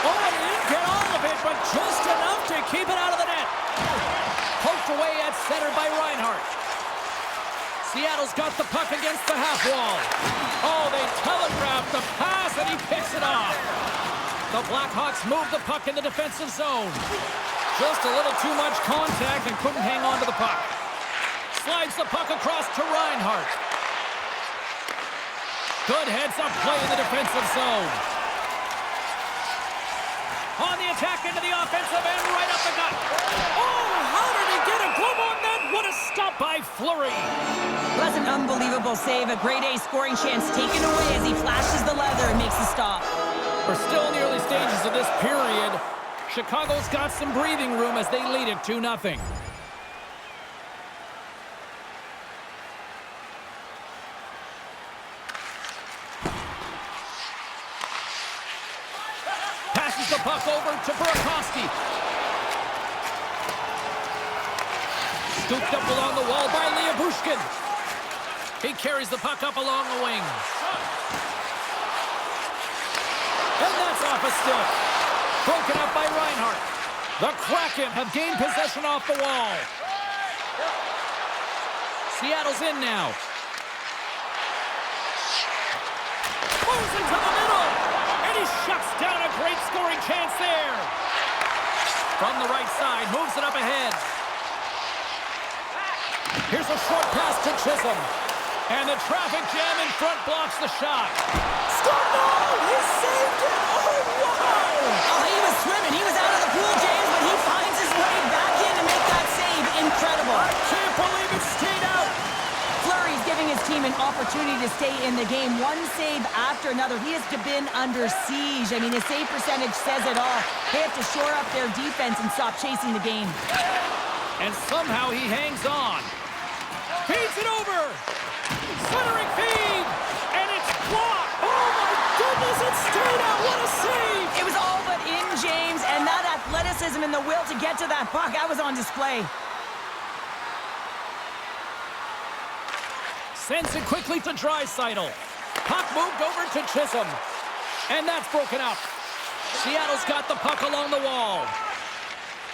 Oh, and he didn't get all of it, but just enough to keep it out of the net. Poked away at center by Reinhart. Seattle's got the puck against the half wall. Oh, they telegraphed the pass, and he picks it off. The Blackhawks move the puck in the defensive zone. Just a little too much contact and couldn't hang on to the puck. Slides the puck across to Reinhart. Good heads-up play in the defensive zone. On the attack into the offensive end, right up the gut. Oh, how did he get a glove on that? What a stop by Fleury. That's an unbelievable save. A grade A scoring chance taken away as he flashes the leather and makes the stop. We're still in the early stages of this period. Chicago's got some breathing room as they lead it 2-0. Passes the puck over to Burakovsky. Scooped up along the wall by Liabushkin. He carries the puck up along the wing. And that's off a stick. Broken up by Reinhart. The Kraken have gained possession off the wall. Seattle's in now. Moves into the middle. And he shuts down a great scoring chance there. From the right side, moves it up ahead. Here's a short pass to Chisholm. And the traffic jam in front blocks the shot. Score! No! He saved it! Oh, wow! Oh, he was swimming. He was out of the pool, James, but he finds his way back in to make that save. Incredible. I can't believe it stayed out. Fleury's giving his team an opportunity to stay in the game. One save after another. He has been under siege. I mean, his save percentage says it all. They have to shore up their defense and stop chasing the game. And somehow he hangs on. Feeds it over. Centering feed. And it's blocked. Oh, my goodness, it stayed out. What a save. It was all but in, James, and that athleticism and the will to get to that puck, that was on display. Sends it quickly to Draisaitl. Puck moved over to Chisholm. And that's broken up. Seattle's got the puck along the wall.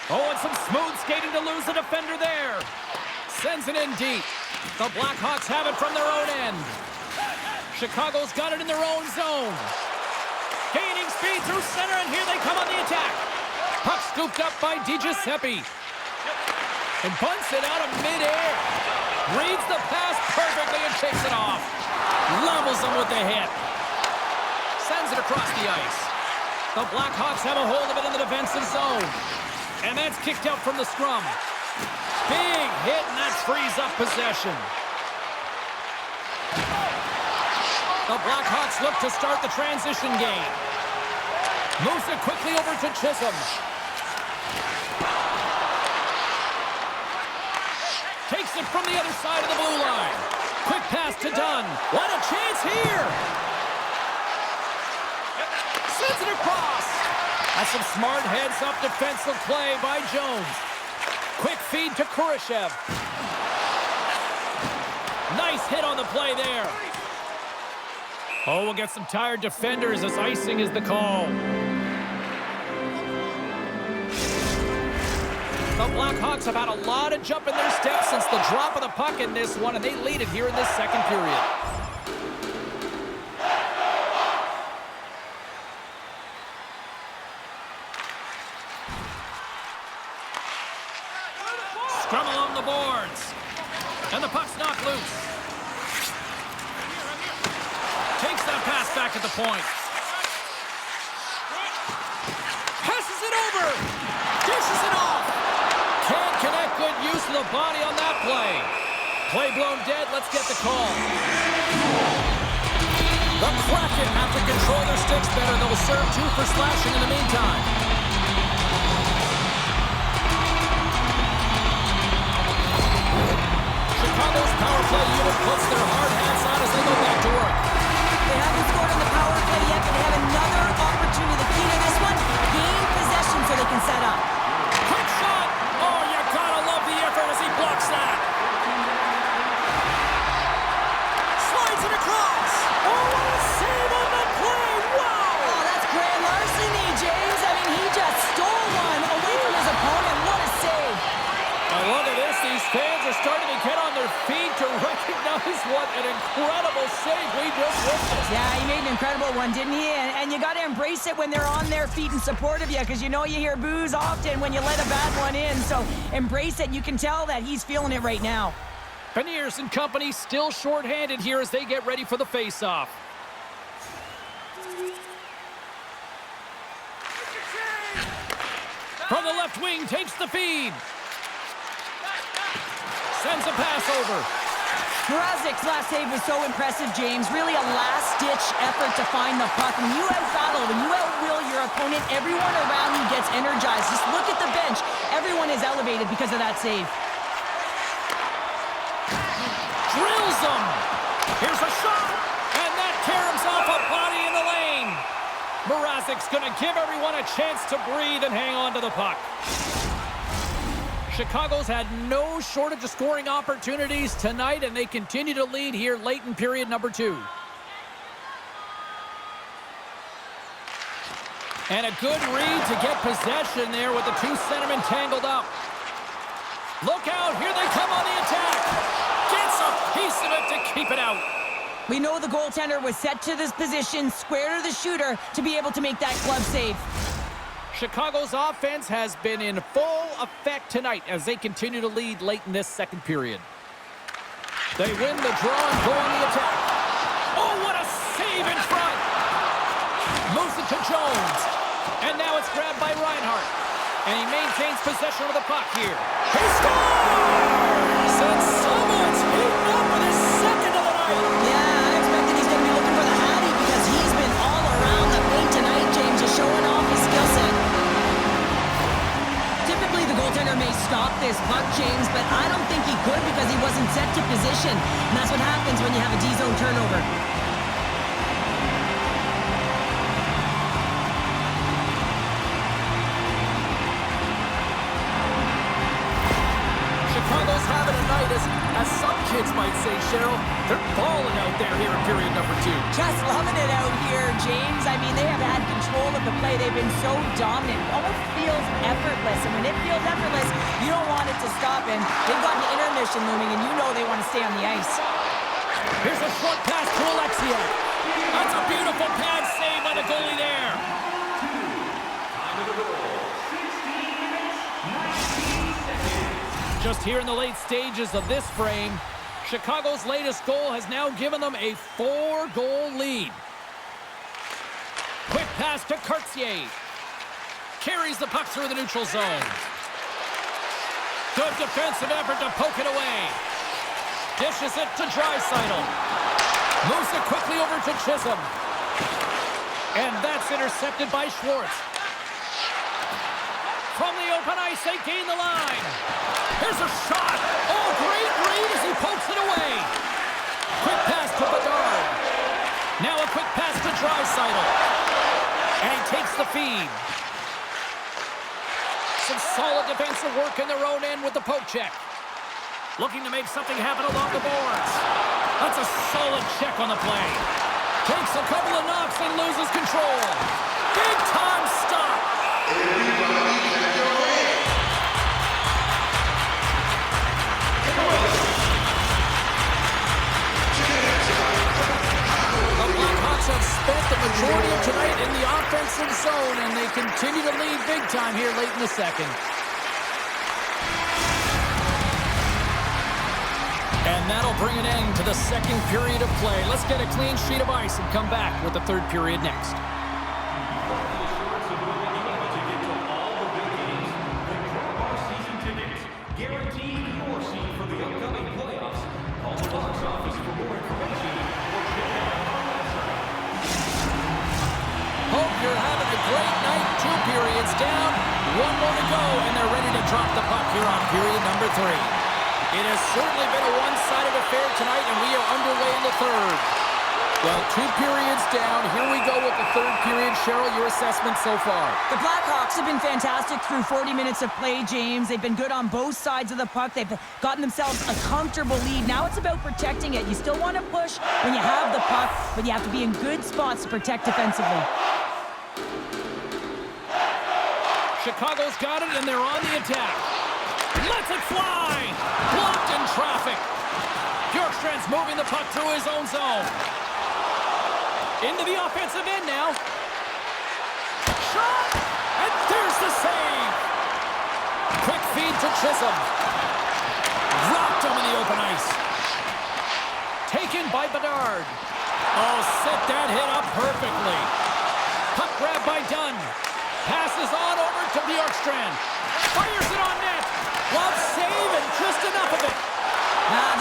Oh, and some smooth skating to lose the defender there. Sends it in deep. The Blackhawks have it from their own end. Chicago's got it in their own zone. Gaining speed through center, and here they come on the attack. Puck scooped up by DiGiuseppe. And bunts it out of midair. Reads the pass perfectly and takes it off. Levels him with the hit. Sends it across the ice. The Blackhawks have a hold of it in the defensive zone. And that's kicked out from the scrum. Big hit, and that frees up possession. The Blackhawks look to start the transition game. Moves it quickly over to Chisholm. Takes it from the other side of the blue line. Quick pass to Dunn. What a chance here! Sends it across. That's some smart heads-up defensive play by Jones. Quick feed to Kurashev. Nice hit on the play there. Oh, we'll get some tired defenders as icing is the call. The Blackhawks have had a lot of jump in their steps since the drop of the puck in this one, and they lead it here in this second period. Scrum along the boards. And the puck's knocked loose. Takes that pass back at the point. Passes it over. Dishes it off. Can't connect. Good use of the body on that play. Play blown dead. Let's get the call. The Kraken have to control their sticks better. They'll serve 2 for slashing in the meantime. Chicago's power play unit puts their hard hats on as they go back to work. They haven't scored on the power play yet, but they have another opportunity. The key to this one, gain possession so they can set up. Quick shot! Oh, you gotta love the effort as he blocks that. Slides it across. Oh, what a save on the play! Wow! Oh, that's grand larceny, James. I mean, he just stole one away from his opponent. What a save. And look at this. These fans are starting to get on their feet to recognize what an incredible save we just witnessed. Yeah, he made an incredible one, didn't he? And you got to embrace it when they're on their feet in support of you, because you know you hear boos often when you let a bad one in. So embrace it. You can tell that he's feeling it right now. Beniers and company still shorthanded here as they get ready for the face-off. From the left wing, takes the feed. Sends a pass over. Mrazek's last save was so impressive, James. Really a last-ditch effort to find the puck. When you out-battle, when you out-will your opponent, everyone around you gets energized. Just look at the bench. Everyone is elevated because of that save. Drills them. Here's a shot. And that caroms off a body in the lane. Mrazek's going to give everyone a chance to breathe and hang on to the puck. Chicago's had no shortage of scoring opportunities tonight, and they continue to lead here late in period number 2. And a good read to get possession there with the 2 centermen tangled up. Look out, here they come on the attack. Gets a piece of it to keep it out. We know the goaltender was set to this position, square to the shooter, to be able to make that glove save. Chicago's offense has been in full effect tonight as they continue to lead late in this second period. They win the draw and go on the attack. Oh, what a save in front! Moves it to Jones. And now it's grabbed by Reinhart. And he maintains possession of the puck here. He scores! And someone's heating up with his second of the night. Yeah, I expected he's going to be looking for the Hattie because he's been all around the paint tonight, James, just showing off his skill set. Typically, the goaltender may stop this puck, James, but I don't think he could because he wasn't set to position. And that's what happens when you have a D-zone turnover. Chicago's having a night, as some kids might say, Cheryl. They're balling out there here in period number 2. Just loving it out here, James. I mean, they have had control of the play. They've been so dominant. It almost feels effortless. And when it feels effortless, you don't want it to stop. And they've got an intermission looming, and you know they want to stay on the ice. Here's a short pass to Alexiak. That's a beautiful pad save by the goalie there. Time of the goal, 16 minutes, 19 seconds. Just here in the late stages of this frame, Chicago's latest goal has now given them a 4-goal lead. Quick pass to Cartier. Carries the puck through the neutral zone. Good defensive effort to poke it away. Dishes it to Draisaitl. Moves it quickly over to Chisholm. And that's intercepted by Schwartz. From the open ice, they gain the line. Here's a shot. Oh, great read as he pokes it away. Quick pass to Bedard. Now a quick pass to Draisaitl. And he takes the feed. Some solid defensive work in their own end with the poke check. Looking to make something happen along the boards. That's a solid check on the play. Takes a couple of knocks and loses control. Big time stop. The Blackhawks have spent the majority of tonight in the offensive zone, and they continue to lead big time here late in the second. And that'll bring an end to the second period of play. Let's get a clean sheet of ice and come back with the third period next. Guarantee your seat for the upcoming playoffs. Call the box office for more information or check out our website. Hope you're having a great night. 2 periods down, 1 more to go, and they're ready to drop the puck here on period number 3. It has certainly been a one-sided affair tonight, and we are underway in the third. Well, 2 periods down. Here we go with the third period. Cheryl, your assessment so far? The Blackhawks have been fantastic through 40 minutes of play, James. They've been good on both sides of the puck. They've gotten themselves a comfortable lead. Now it's about protecting it. You still want to push when you have the puck, but you have to be in good spots to protect defensively. Chicago's got it, and they're on the attack. Lets it fly! Blocked in traffic. Bjorkstrand's moving the puck through his own zone. Into the offensive end now. Shot! And there's the save! Quick feed to Chisholm. Rocked him in the open ice. Taken by Bedard. Oh, set that hit up perfectly. Puck grab by Dunn. Passes on over to Bjorkstrand. Fires it on net. Glove save and just enough of it.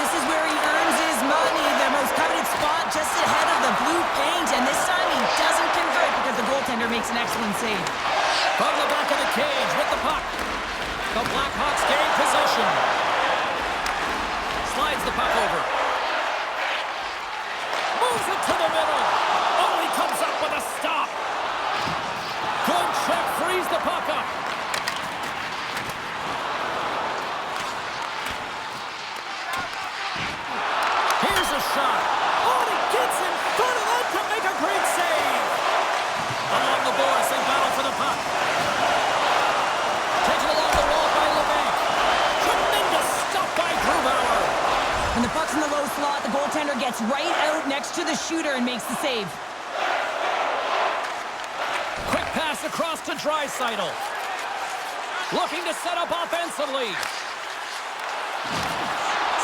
This is where he earns his money. The most coveted spot just ahead of the blue paint. And this time he doesn't convert because the goaltender makes an excellent save. From the back of the cage with the puck. The Blackhawks gain possession. Slides the puck over. Moves it to the middle. Oh, he comes up with a stop. Good check, frees the puck up. Here's a shot. Oh, he gets in front of that to make a great save. Along the boards, they battle for the puck. Taken along the wall by LeBanc. Tremendous stop by Grubauer. When the puck's in the low slot, the goaltender gets right out next to the shooter and makes the save. Quick pass across to Draisaitl. Looking to set up offensively.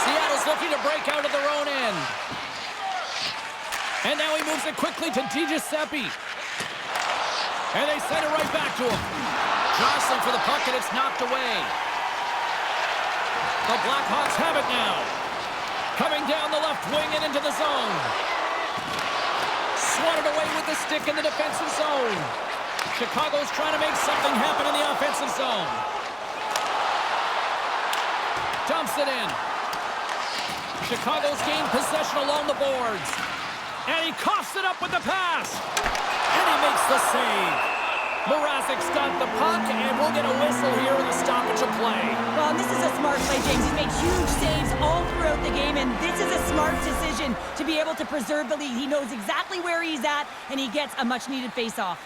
Seattle's looking to break out of their own end. And now he moves it quickly to DiGiuseppe. And they send it right back to him. Jostling for the puck, and it's knocked away. The Blackhawks have it now. Coming down the left wing and into the zone. Swatted away with the stick in the defensive zone. Chicago's trying to make something happen in the offensive zone. Dumps it in. Chicago's gained possession along the boards. And he coughs it up with the pass. And he makes the save. Mrazek's got the puck, and we'll get a whistle here in the stoppage of play. Well, this is a smart play, James. He's made huge saves all throughout the game, and this is a smart decision to be able to preserve the lead. He knows exactly where he's at, and he gets a much-needed face-off.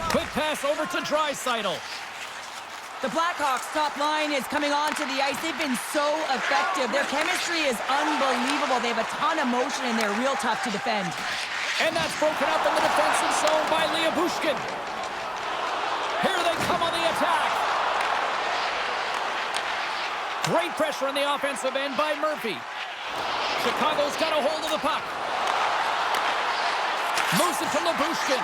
Quick pass over to Draisaitl. The Blackhawks' top line is coming onto the ice. They've been so effective. Their chemistry is unbelievable. They have a ton of motion, and they're real tough to defend. And that's broken up in the defensive zone by Bushkin. Here they come on the attack. Great pressure on the offensive end by Murphy. Chicago's got a hold of the puck. Moves it to Labushkin.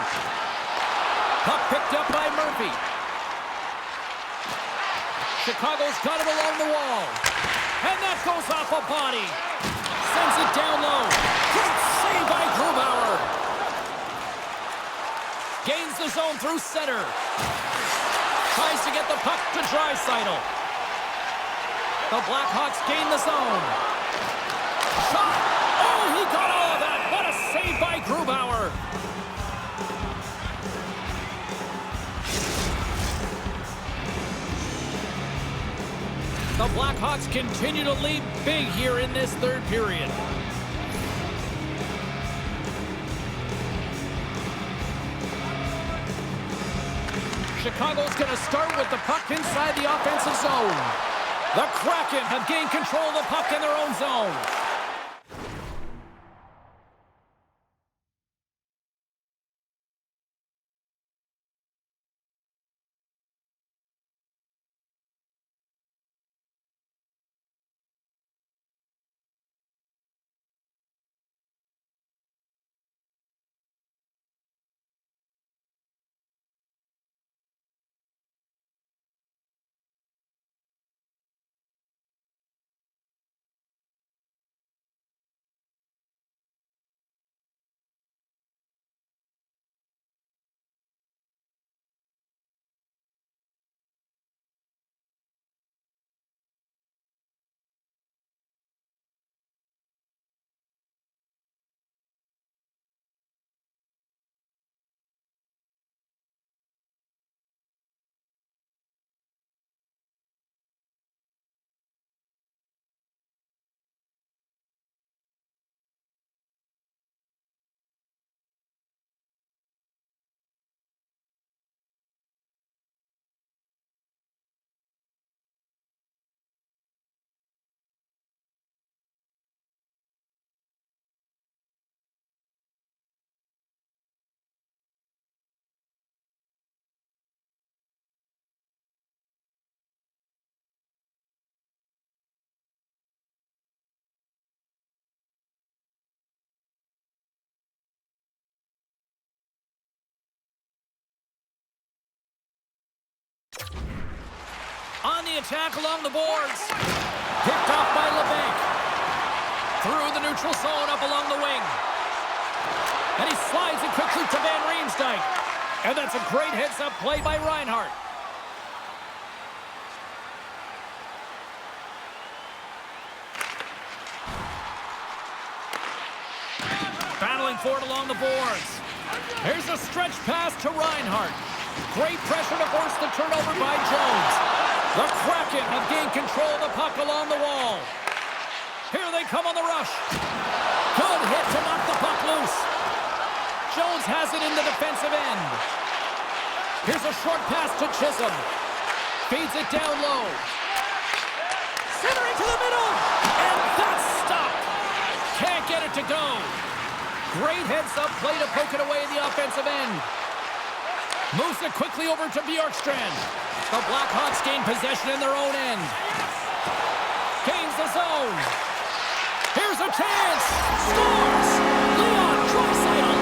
Puck picked up by Murphy. Chicago's got it along the wall. And that goes off a body. Sends it down low. Great save by Grubauer. Gains the zone through center. Tries to get the puck to Draisaitl. The Blackhawks gain the zone. Shot! Oh, he got all of that! What a save by Grubauer! The Blackhawks continue to lead big here in this third period. Chicago's going to start with the puck inside the offensive zone. The Kraken have gained control of the puck in their own zone. On the attack along the boards. Picked off by LeBanc. Through the neutral zone up along the wing. And he slides it quickly to Van Riemsdyk. And that's a great heads-up play by Reinhart. Battling for it along the boards. Here's a stretch pass to Reinhart. Great pressure to force the turnover by Jones. The Kraken have gained control of the puck along the wall. Here they come on the rush. Good hit to knock the puck loose. Jones has it in the defensive end. Here's a short pass to Chisholm. Feeds it down low. Centering to the middle. And that's stopped. Can't get it to go. Great heads-up play to poke it away in the offensive end. Moves it quickly over to Bjorkstrand. The Blackhawks gain possession in their own end. Gains the zone. Here's a chance. Scores! Leon Draisaitl.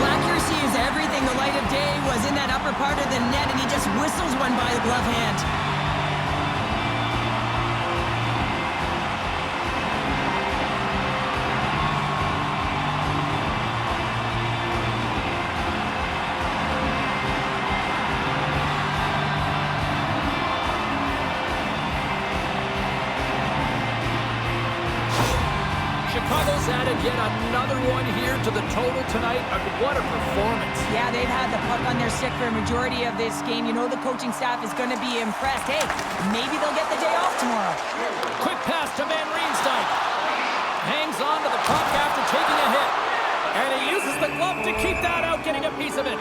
Accuracy is everything. The light of day was in that upper part of the net, and he just whistles one by the glove hand. Chicago's added yet another one here to the total tonight. What a performance. Yeah, they've had the puck on their stick for a majority of this game. You know the coaching staff is going to be impressed. Hey, maybe they'll get the day off tomorrow. Quick pass to Van Riemsdyk. Hangs on to the puck after taking a hit. And he uses the glove to keep that out, getting a piece of it.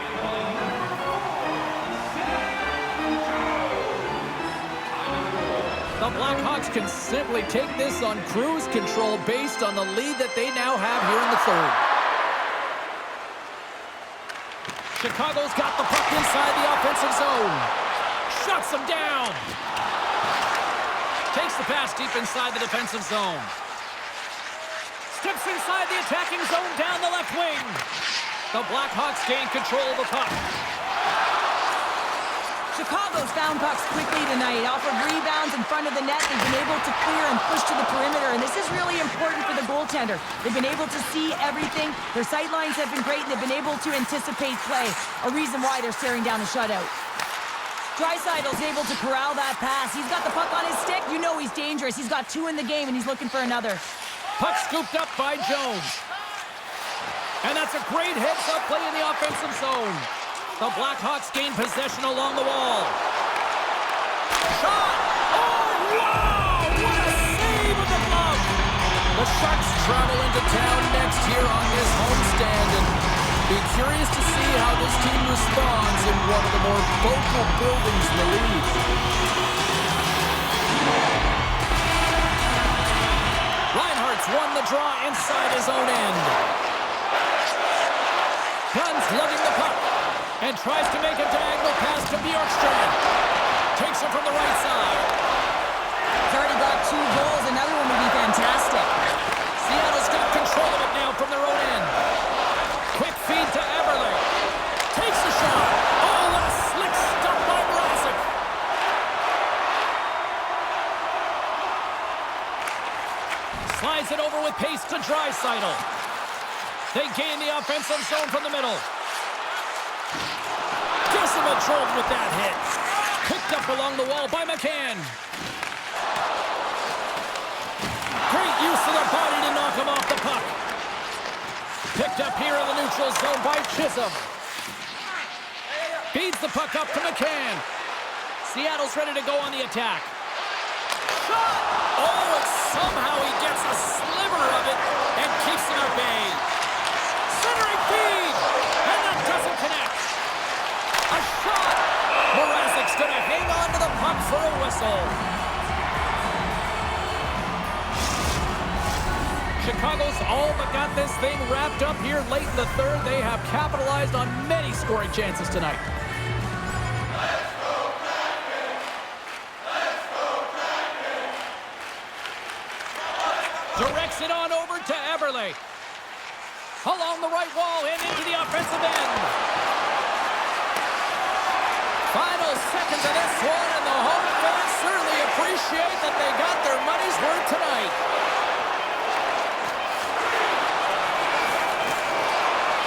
The Blackhawks can simply take this on cruise control based on the lead that they now have here in the third. Chicago's got the puck inside the offensive zone. Shuts them down. Takes the pass deep inside the defensive zone. Steps inside the attacking zone down the left wing. The Blackhawks gain control of the puck. Chicago's found pucks quickly tonight. Off of rebounds in front of the net, they've been able to clear and push to the perimeter, and this is really important for the goaltender. They've been able to see everything. Their sight lines have been great, and they've been able to anticipate play, a reason why they're staring down the shutout. Draisaitl's able to corral that pass. He's got the puck on his stick. You know he's dangerous. He's got 2 in the game, and he's looking for another. Puck scooped up by Jones. And that's a great heads-up play in the offensive zone. The Blackhawks gain possession along the wall. Shot! Oh, wow! What a save with the glove! The Sharks travel into town next here on this homestand, and be curious to see how this team responds in one of the more vocal buildings in the league. Reinhardt's won the draw inside his own end. Gunn's lugging the puck and tries to make a diagonal pass to Bjorkstrand. Takes it from the right side. He's already got 2 goals. Another one would be fantastic. Seattle's got control of it now from their own end. Quick feed to Eberle. Takes the shot. Oh, what a slick stop by Mrazek. Slides it over with pace to Draisaitl. They gain the offensive zone from the middle. Decimal drove with that hit. Picked up along the wall by McCann. Great use of the body to knock him off the puck. Picked up here in the neutral zone by Chisholm. Feeds the puck up to McCann. Seattle's ready to go on the attack. Shot! Oh, and somehow he gets a sliver of it and keeps him at bay. Centering feed! And that doesn't connect. A shot! Mrazek's going to hang on to the puck for a whistle. Chicago's all but got this thing wrapped up here late in the third. They have capitalized on many scoring chances tonight. Directs it on over to Eberle. Along the right wall and into the offensive end. Final seconds of this one, and the home fans certainly appreciate that they got their money's worth tonight.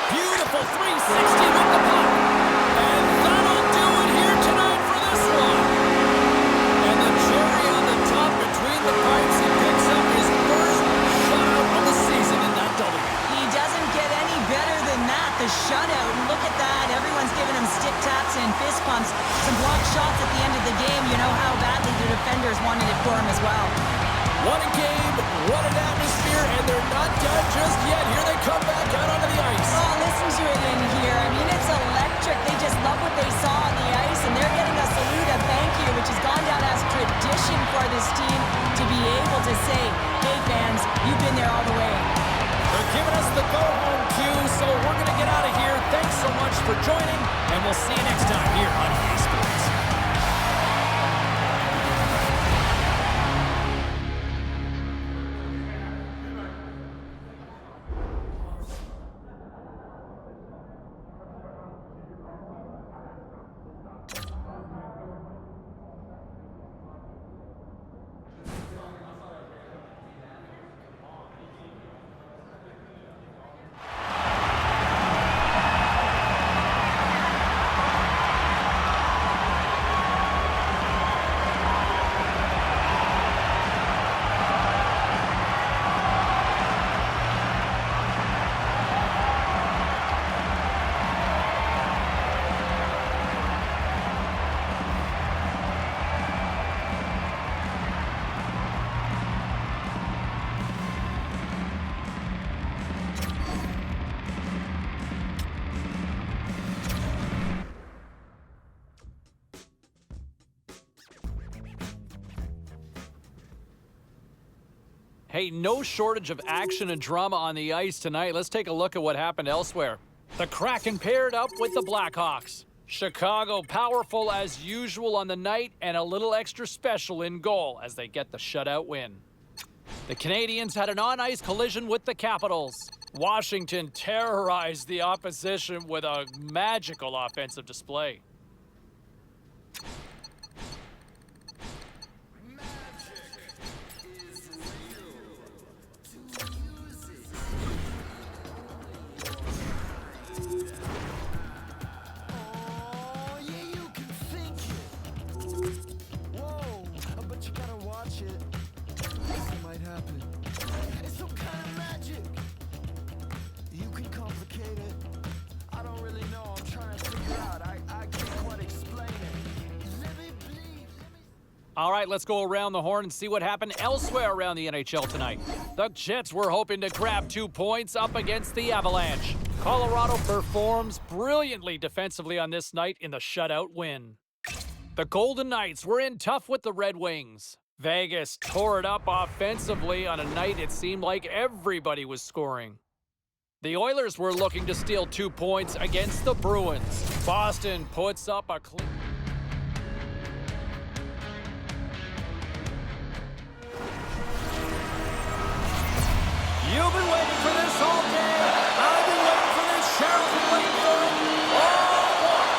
Beautiful 360 with the puck. And that'll do it here tonight for this one. And the cherry on the top between the pipes, he picks up his first shutout of the season in that W. He doesn't get any better than that, the shutout. And look at that. Everyone's giving him stick taps and fist pumps. Some blocked shots at the end of the game. You know how badly the defenders wanted it for him as well. What a game, what an atmosphere, and they're not done just yet. Here they come back out onto the ice. Oh, listen to it in here. I mean, it's electric. They just love what they saw on the ice, and they're getting a salute, a thank you, which has gone down as tradition for this team to be able to say, hey, fans, you've been there all the way. They're giving us the go-home cue, so we're going to get out of here. Thanks so much for joining, and we'll see you next time here on EA Sports. Hey, no shortage of action and drama on the ice tonight. Let's take a look at what happened elsewhere. The Kraken paired up with the Blackhawks. Chicago powerful as usual on the night and a little extra special in goal as they get the shutout win. The Canadiens had an on-ice collision with the Capitals. Washington terrorized the opposition with a magical offensive display. All right, let's go around the horn and see what happened elsewhere around the NHL tonight. The Jets were hoping to grab 2 points up against the Avalanche. Colorado performs brilliantly defensively on this night in the shutout win. The Golden Knights were in tough with the Red Wings. Vegas tore it up offensively on a night it seemed like everybody was scoring. The Oilers were looking to steal 2 points against the Bruins. Boston puts up a clean... You've been waiting for this all day. I've been waiting for this. Cheryl's been waiting for it. Oh, boy.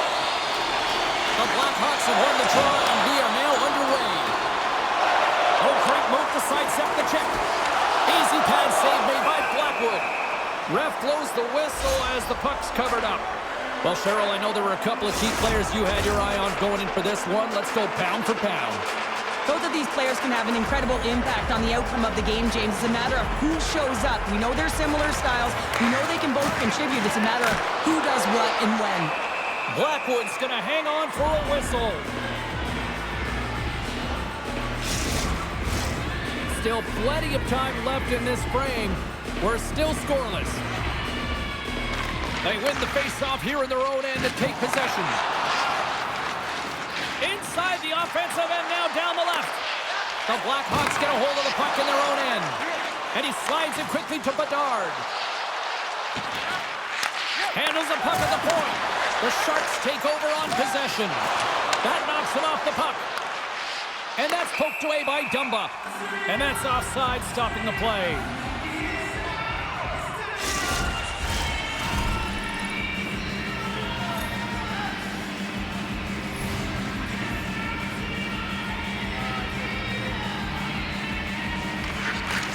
The Blackhawks have won the draw, and we are now underway. O'Craig moved to sidestep the check. Easy pad save made by Blackwood. Ref blows the whistle as the puck's covered up. Well, Cheryl, I know there were a couple of key players you had your eye on going in for this one. Let's go pound for pound. Both of these players can have an incredible impact on the outcome of the game, James. It's a matter of who shows up. We know they're similar styles. We know they can both contribute. It's a matter of who does what and when. Blackwood's going to hang on for a whistle. Still plenty of time left in this frame. We're still scoreless. They win the faceoff here in their own end and take possession. Inside the offensive end now down the left. The Blackhawks get a hold of the puck in their own end. And he slides it quickly to Bedard. Handles the puck at the point. The Sharks take over on possession. That knocks him off the puck. And that's poked away by Dumba. And that's offside, stopping the play.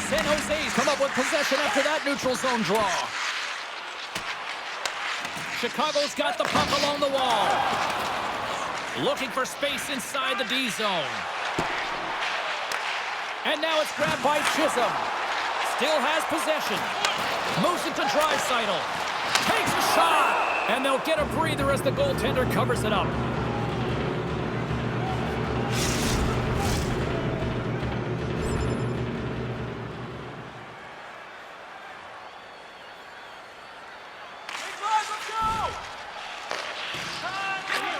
San Jose's come up with possession after that neutral zone draw. Chicago's got the puck along the wall. Looking for space inside the D zone. And now it's grabbed by Chisholm. Still has possession. Moves it to Draisaitl. Takes a shot. And they'll get a breather as the goaltender covers it up.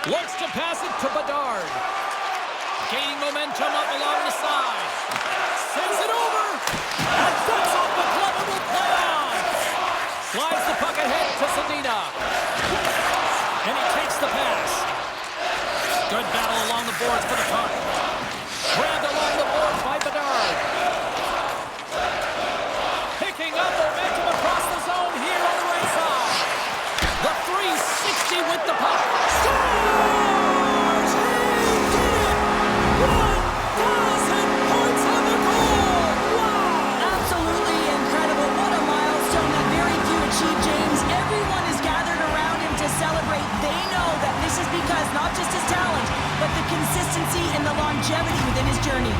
Looks to pass it to Bedard. Gaining momentum up along the side. Sends it over. And that's off the glove and will play on. Slides the puck ahead to Sedina. And he takes the pass. Good battle along the boards for the puck. Grabbed along the boards by Bedard. Picking up momentum across the zone here on the right side. The 360 with the puck. Scores! He did it! 1,000 points on the goal! Wow! Absolutely incredible. What a milestone that very few achieve, James. Everyone is gathered around him to celebrate. They know that this is because not just his talent, but the consistency and the longevity within his journey.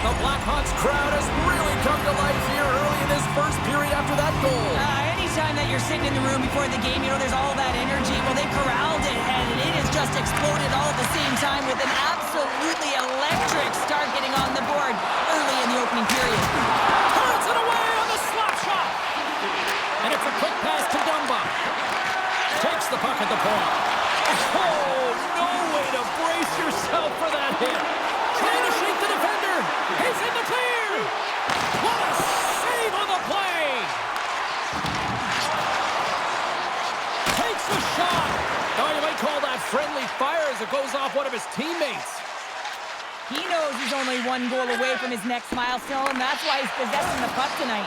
The Blackhawks crowd has really come to life here early in this first period after that goal. Anytime that you're sitting in the room before the game, you know there's all that energy. Well, they corralled it, and it has just exploded all at the same time with an absolutely electric start getting on the board early in the opening period. Turns it away on the slap shot. And it's a quick pass to Dumba. Takes the puck at the point. Oh, no way to brace yourself for that hit. Trying to shake the defender. He's in the clear. What a save on the play. of his teammates. He knows he's only one goal away from his next milestone. That's why he's possessing the puck tonight.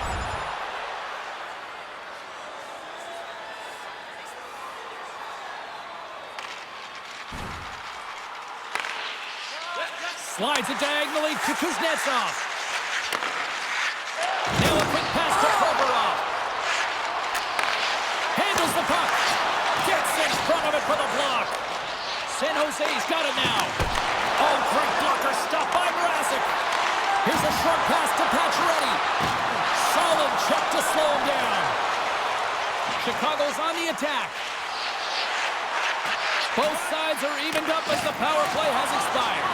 Slides it diagonally to Kuznetsov. Now a quick pass to Provorov. Handles the puck. Gets in front of it for the block. San Jose's got it now. Oh, great blocker stop by Mrazek. Here's a short pass to Pacioretty. Solid check to slow him down. Chicago's on the attack. Both sides are evened up as the power play has expired.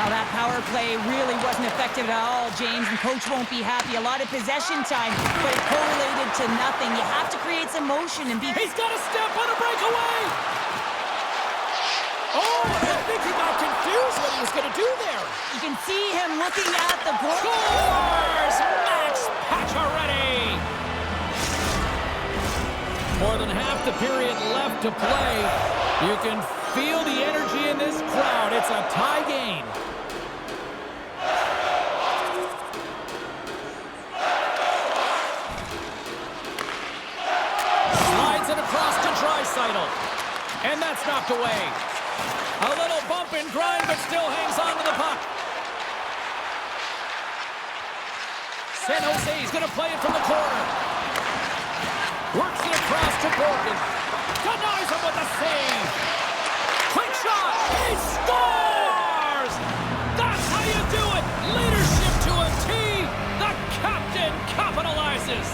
Well, that power play really wasn't effective at all, James, and coach won't be happy. A lot of possession time, but it correlated to nothing. You have to create some motion and be... He's got a step on a breakaway! Oh, I think he got confused what he was going to do there. You can see him looking at the goal. Scores! Max Pacioretty! More than half the period left to play. You can feel the energy in this crowd. It's a tie game. Slides it across to Draisaitl. And that's knocked away. A little bump and grind, but still hangs on to the puck. San Jose's going to play it from the corner. Works it across to Borgen. Denies him with a save. Quick shot. He scores! That's how you do it. Leadership to a T. The captain capitalizes.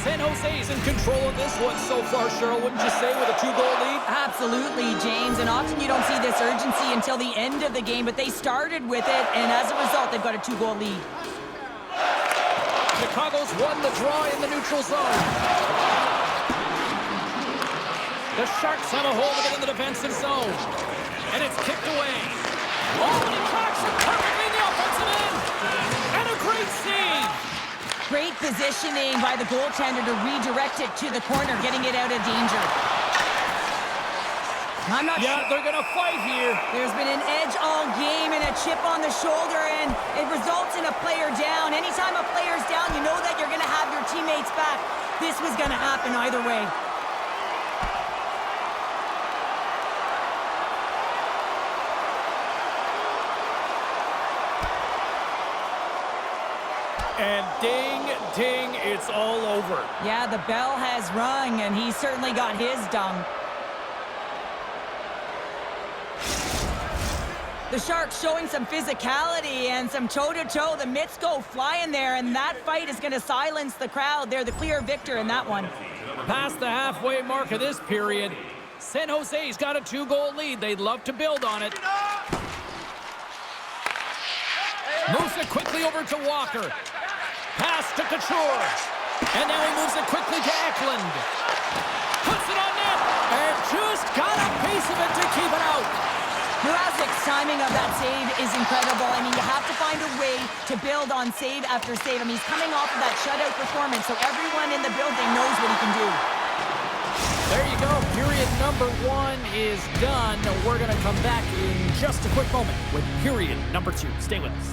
San Jose's in control of this one so far, Cheryl, wouldn't you say, with a 2-goal lead? Absolutely, James, and often you don't see this urgency until the end of the game, but they started with it, and as a result, they've got a 2-goal lead. Chicago's won the draw in the neutral zone. The Sharks have a hold of it in the defensive zone, and it's kicked away. Oh, and he tracks it perfectly in the offensive end, and a great save. Great positioning by the goaltender to redirect it to the corner, getting it out of danger. I'm not sure. They're going to fight here. There's been an edge all game and a chip on the shoulder, and it results in a player down. Anytime a player's down, you know that you're going to have your teammates back. This was going to happen either way. And ding, ding, it's all over. Yeah, the bell has rung, and he certainly got his dung. The Sharks showing some physicality and some toe-to-toe. The mitts go flying there, and that fight is going to silence the crowd. They're the clear victor in that one. Past the halfway mark of this period, San Jose's got a 2-goal lead. They'd love to build on it. Moves it quickly over to Walker. Pass to Couture. And now he moves it quickly to Eklund. Puts it on net. And just got a piece of it to keep it out. Mrazek's timing of that save is incredible. I mean, you have to find a way to build on save after save. I mean, he's coming off of that shutout performance, so everyone in the building knows what he can do. There you go. Period number 1 is done. We're going to come back in just a quick moment with period number 2. Stay with us.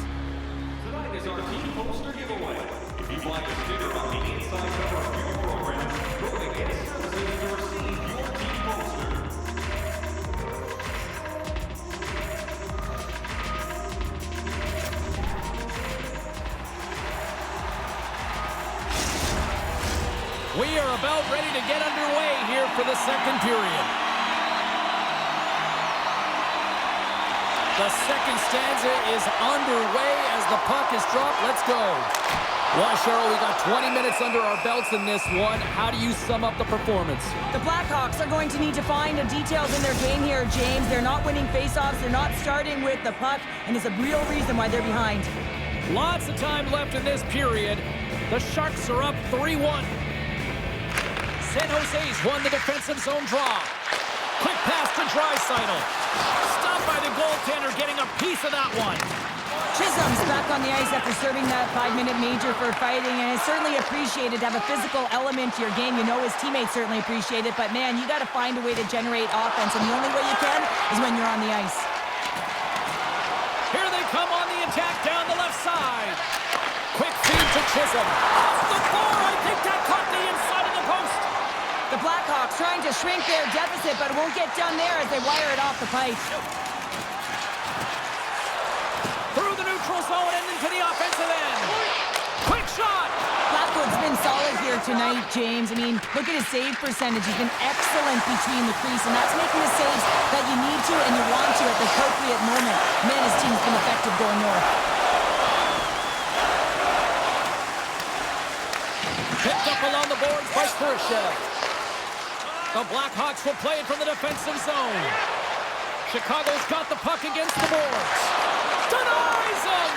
Tonight is our team poster giveaway. If you'd like a sticker on the inside of our viewer program, go to Get Services to receive your team poster. We are about ready to get underway here for the second period. The second stanza is underway as the puck is dropped. Let's go. Well, Cheryl, we got 20 minutes under our belts in this one. How do you sum up the performance? The Blackhawks are going to need to find the details in their game here, James. They're not winning faceoffs. They're not starting with the puck, and it's a real reason why they're behind. Lots of time left in this period. The Sharks are up 3-1. San Jose's won the defensive zone draw. Quick pass to Draisaitl. Stopped by the goaltender, getting a piece of that one. Chisholm's back on the ice after serving that 5-minute major for fighting, and it's certainly appreciated to have a physical element to your game. You know his teammates certainly appreciate it, but man, you got to find a way to generate offense, and the only way you can is when you're on the ice. Here they come on the attack down the left side. Quick feed to Chisholm. Off the floor, I think that caught the inside of the post. The Blackhawks trying to shrink their deficit, but it won't get done there as they wire it off the pipe. Through the neutral zone and into the offensive end. Quick shot. Blackwood's been solid here tonight, James. I mean, look at his save percentage. He's been excellent between the crease, and that's making the saves that you need to and you want to at the appropriate moment. Man, his team's been effective going north. Picked up along the boards by Khrushchev. The Blackhawks will play it from the defensive zone. Chicago's got the puck against the boards. Denies him!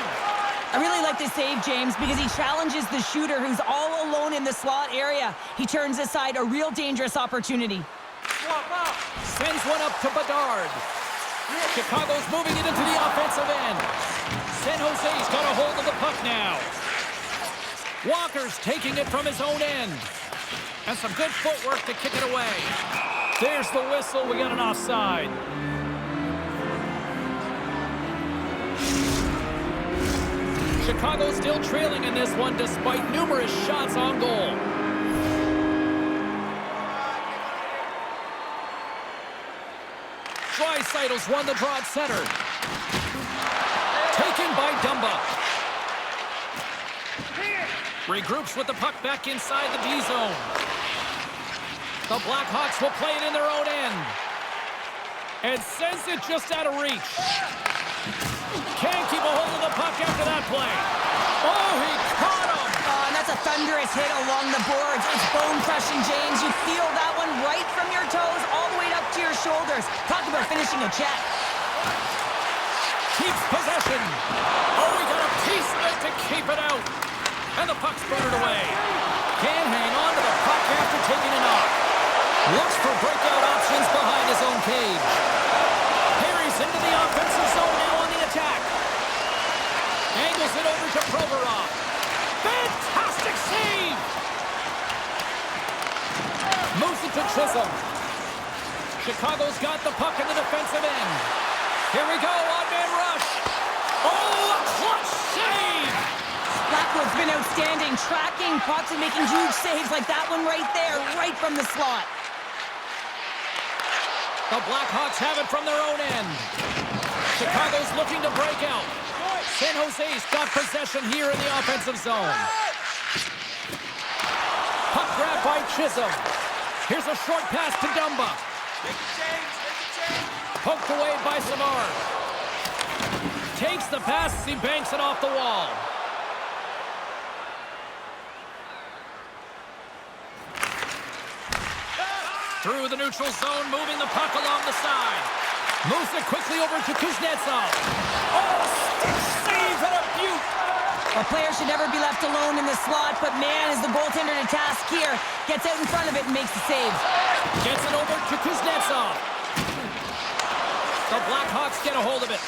I really like this save, James, because he challenges the shooter who's all alone in the slot area. He turns aside a real dangerous opportunity. Sends one up to Bedard. Chicago's moving it into the offensive end. San Jose's got a hold of the puck now. Walker's taking it from his own end. And some good footwork to kick it away. There's the whistle. We got an offside. Chicago still trailing in this one despite numerous shots on goal. Draisaitl's won the draw at center. Taken by Dumba. Regroups with the puck back inside the D zone. The Blackhawks will play it in their own end. And sends it just out of reach. Can't keep a hold of the puck after that play. Oh, he caught him! And that's a thunderous hit along the boards. It's bone-crushing, James. You feel that one right from your toes all the way up to your shoulders. Talk about finishing a check. Keeps possession. Oh, he got a piece of it to keep it out. And the puck's booted away. Can't hang on to the puck after taking it off. Looks for breakout options behind his own cage. Harry's into the offensive zone now on the attack. Angles it over to Provorov. Fantastic save! Moves it to Chisholm. Chicago's got the puck in the defensive end. Here we go, odd-man rush. Oh, a clutch save! Blackwood's been outstanding, tracking pucks and making huge saves like that one right there, right from the slot. The Blackhawks have it from their own end. Chicago's looking to break out. San Jose's got possession here in the offensive zone. Puck grab by Chisholm. Here's a short pass to Dumba. Poked away by Savard. Takes the pass as he banks it off the wall. Through the neutral zone, moving the puck along the side. Moves it quickly over to Kuznetsov. Oh, stick save and a beaut! A player should never be left alone in the slot, but man, is the goaltender to task here. Gets out in front of it and makes the save. Gets it over to Kuznetsov. The Blackhawks get a hold of it.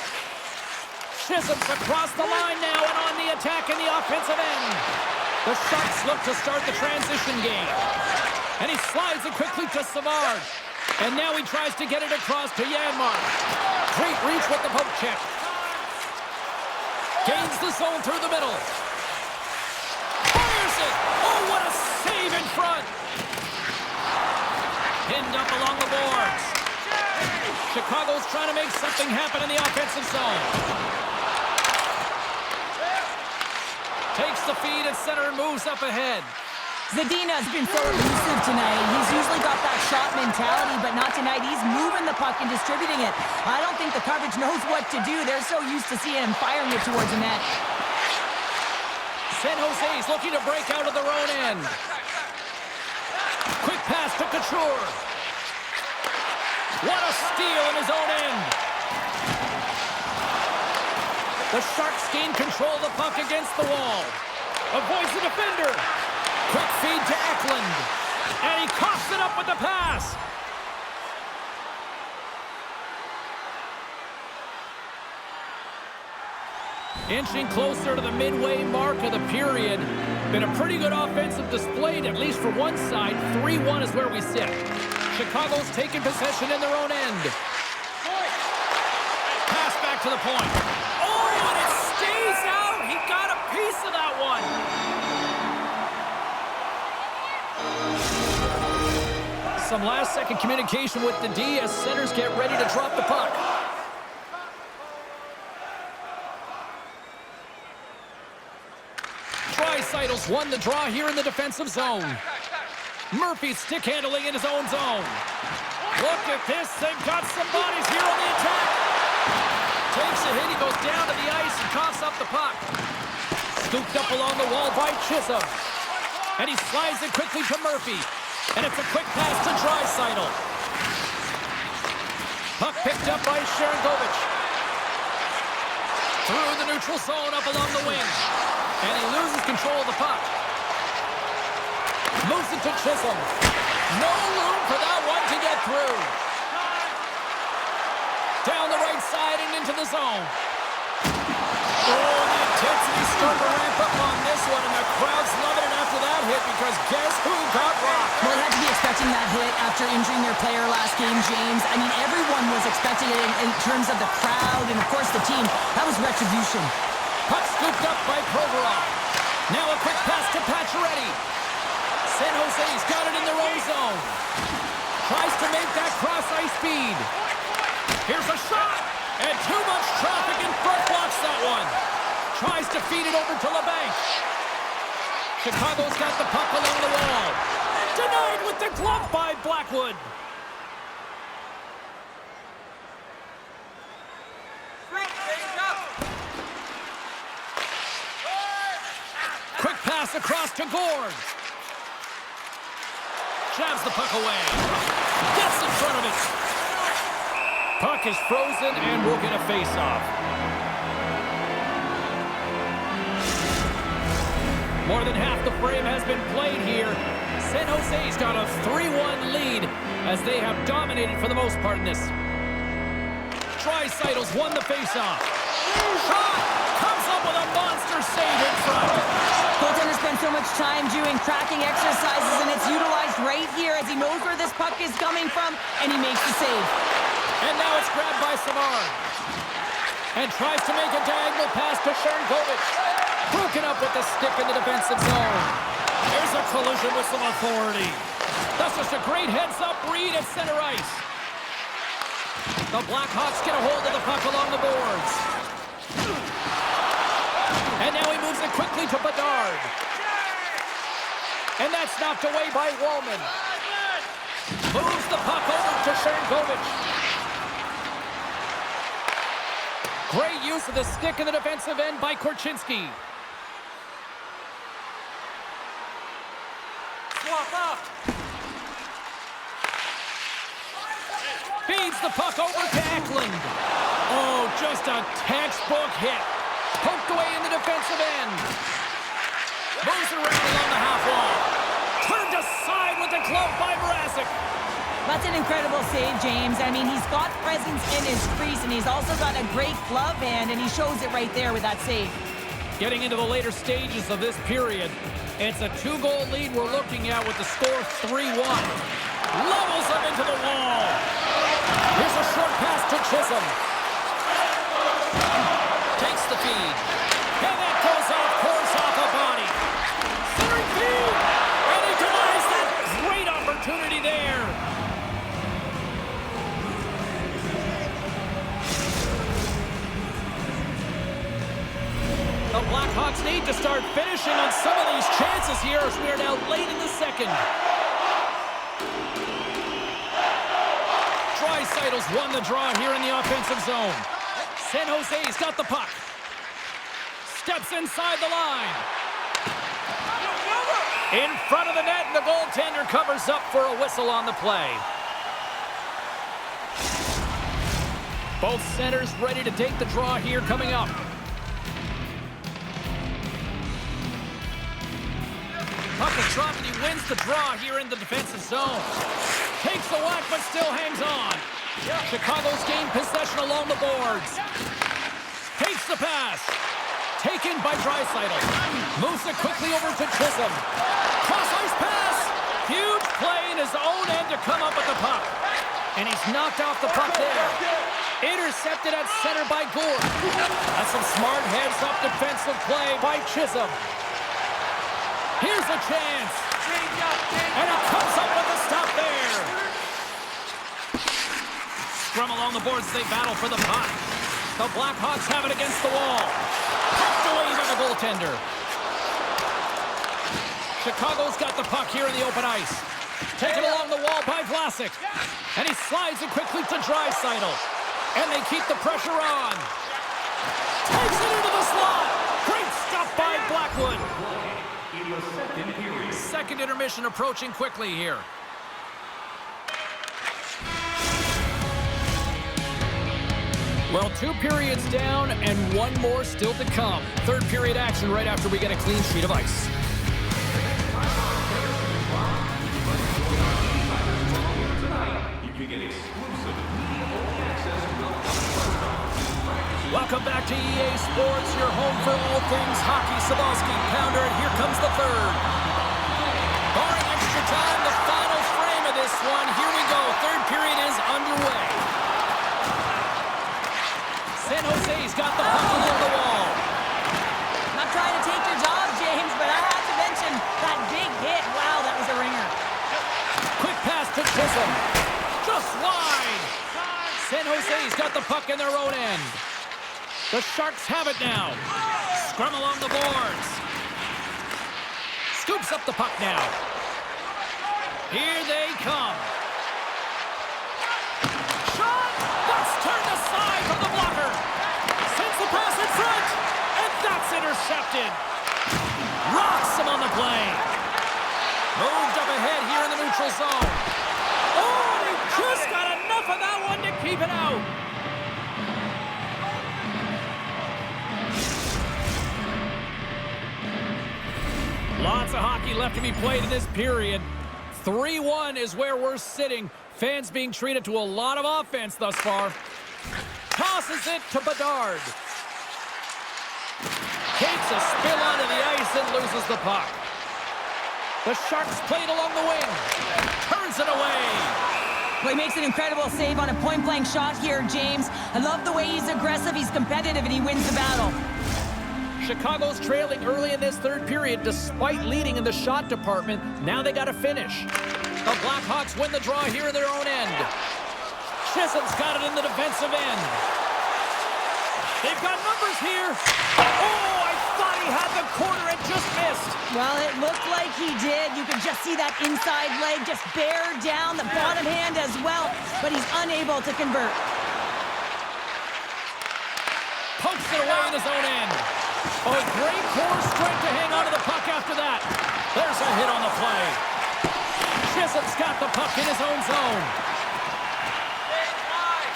Chisholm's across the line now and on the attack in the offensive end. The Sharks look to start the transition game. And he slides it quickly to Savard. And now he tries to get it across to Janmark. Great reach with the poke check. Gains the zone through the middle. Fires it! Oh, what a save in front! Pinned up along the boards. Chicago's trying to make something happen in the offensive zone. Takes the feed at center and moves up ahead. Zadina's been so elusive tonight. He's usually got that shot mentality, but not tonight. He's moving the puck and distributing it. I don't think the coverage knows what to do. They're so used to seeing him firing it towards the net. San Jose's looking to break out of their own end. Quick pass to Couture. What a steal in his own end. The Sharks gain control of the puck against the wall. Avoids the defender. Quick feed to Eklund. And he coughs it up with the pass. Inching closer to the midway mark of the period. Been a pretty good offensive display, at least for one side. 3-1 is where we sit. Chicago's taking possession in their own end. Pass back to the point. Oh, and it stays out. He got a piece of that one. Some last-second communication with the D as centers get ready to drop the puck. Draisaitl won the draw here in the defensive zone. Murphy stick handling in his own zone. Look at this. They've got some bodies here on the attack. Takes a hit. He goes down to the ice and coughs up the puck. Scooped up along the wall by Chisholm. And he slides it quickly to Murphy. And it's a quick pass to Draisaitl. Puck picked up by Sharangovich. Through the neutral zone up along the wing. And he loses control of the puck. Moves it to Chisholm. No room for that one to get through. Down the right side and into the zone. Oh, the intensity's starting to ramp up on this one, and the crowd's loving it after that hit because guess who got rocked? Well, they had to be expecting that hit after injuring their player last game, James. I mean, everyone was expecting it in terms of the crowd and, of course, the team. That was retribution. Puck scooped up by Provorov. Now a quick pass to Pacioretty. San Jose's got it in their own zone. Tries to make that cross-ice speed. Here's a shot. And too much traffic in front blocks that one. Tries to feed it over to LeBanc. Chicago's got the puck along the wall. Denied with the glove by Blackwood. Quick pass across to Gord. Jabs the puck away. Gets in front of it. Puck is frozen and we'll get a face-off. More than half the frame has been played here. San Jose's got a 3-1 lead as they have dominated for the most part in this. Draisaitl's won the face-off. Shot! Comes up with a monster save in front. Goaltender spent so much time doing tracking exercises, and it's utilized right here as he knows where this puck is coming from, and he makes the save. And now it's grabbed by Savard. And tries to make a diagonal pass to Sharangovich. Broken up with the stick in the defensive zone. There's a collision with some authority. That's just a great heads-up read at center ice. The Blackhawks get a hold of the puck along the boards. And now he moves it quickly to Bedard. And that's knocked away by Wallman. Moves the puck over to Sharangovich. Great use of the stick in the defensive end by Korchinski. Swap up. Feeds the puck over to Eklund. Oh, just a textbook hit. Poked away in the defensive end. Moves it around along the half wall. Turned aside with the glove by Mrazek. That's an incredible save, James. I mean, he's got presence in his crease, and he's also got a great glove hand, and he shows it right there with that save. Getting into the later stages of this period, it's a 2-goal lead we're looking at with the score 3-1. Levels him into the wall. Here's a short pass to Chisholm. Takes the feed. And that goes off course off the body. Third feed. And he denies that great opportunity there. The Blackhawks need to start finishing on some of these chances here as we are now late in the second. Draisaitl's won the draw here in the offensive zone. San Jose's got the puck. Steps inside the line. In front of the net, and the goaltender covers up for a whistle on the play. Both centers ready to take the draw here coming up. Puck is dropped and he wins the draw here in the defensive zone. Takes the whack but still hangs on. Chicago's gained possession along the boards. Takes the pass. Taken by Draisaitl. Moves it quickly over to Chisholm. Cross-ice pass. Huge play in his own end to come up with the puck. And he's knocked off the puck there. Intercepted at center by GOON. That's some smart heads-up defensive play by Chisholm. Here's a chance. And it comes up with a stop there. Scrum along the boards as they battle for the puck. The Blackhawks have it against the wall. Pucked away by the goaltender. Chicago's got the puck here in the open ice. Taken along the wall by Vlasic. And he slides it quickly to Draisaitl. And they keep the pressure on. Takes it into the slot. Great stuff by Blackwood. Second intermission approaching quickly here. Well, 2 periods down and 1 more still to come. Third period action right after we get a clean sheet of ice. Welcome back to EA Sports, your home for all things hockey. Sabalski, Pounder, and here comes the third. Barring extra time, the final frame of this one. Here we go. Third period is underway. San Jose's got the puck along the wall. Not trying to take your job, James, but I have to mention that big hit. Wow, that was a ringer. Quick pass to Chisholm. Just wide. San Jose's got the puck in their own end. The Sharks have it now. Scrum along the boards. Scoops up the puck now. Here they come. Shot! That's turned aside from the blocker. Sends the pass in front. And that's intercepted. Rocks him on the play. Moved up ahead here in the neutral zone. Oh, he just got enough of that one to keep it out. Lots of hockey left to be played in this period. 3-1 is where we're sitting. Fans being treated to a lot of offense thus far. Tosses it to Bedard. Takes a spill onto the ice and loses the puck. The Sharks played along the wing. Turns it away. Well, he makes an incredible save on a point-blank shot here, James. I love the way he's aggressive, he's competitive, and he wins the battle. Chicago's trailing early in this third period despite leading in the shot department. Now they got to finish. The Blackhawks win the draw here in their own end. Chisholm's got it in the defensive end. They've got numbers here. Oh, I thought he had the corner and just missed. Well, it looked like he did. You could just see that inside leg just bear down, the bottom hand as well, but he's unable to convert. Pokes it away in his own end. Oh, great core strength to hang on to the puck after that. There's a hit on the play. Chisholm's got the puck in his own zone.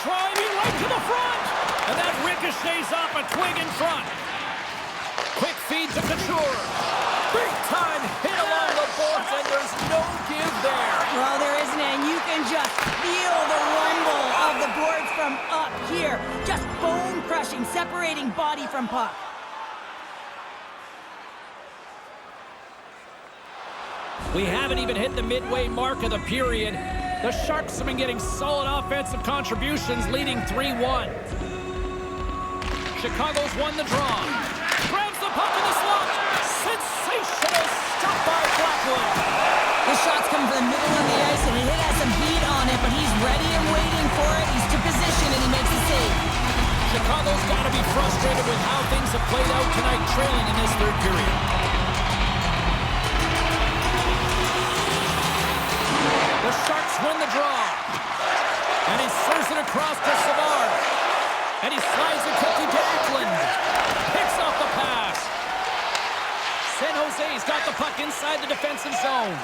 Driving right to the front. And that ricochets off a twig in front. Quick feed to Couture. Big time hit along the boards, and there's no give there. Well, there isn't, and you can just feel the rumble of the boards from up here. Just bone crushing, separating body from puck. We haven't even hit the midway mark of the period. The Sharks have been getting solid offensive contributions, leading 3-1. Chicago's won the draw. Grabs the puck in the slot. Sensational stop by Blackwood. The shot's coming from the middle of the ice, and the hit has some heat on it, but he's ready and waiting for it. He's to position, and he makes the save. Chicago's got to be frustrated with how things have played out tonight, trailing in this third period. The Sharks win the draw. And he serves it across to Savard. And he slides it quickly to Eklund. Picks off the pass. San Jose's got the puck inside the defensive zone.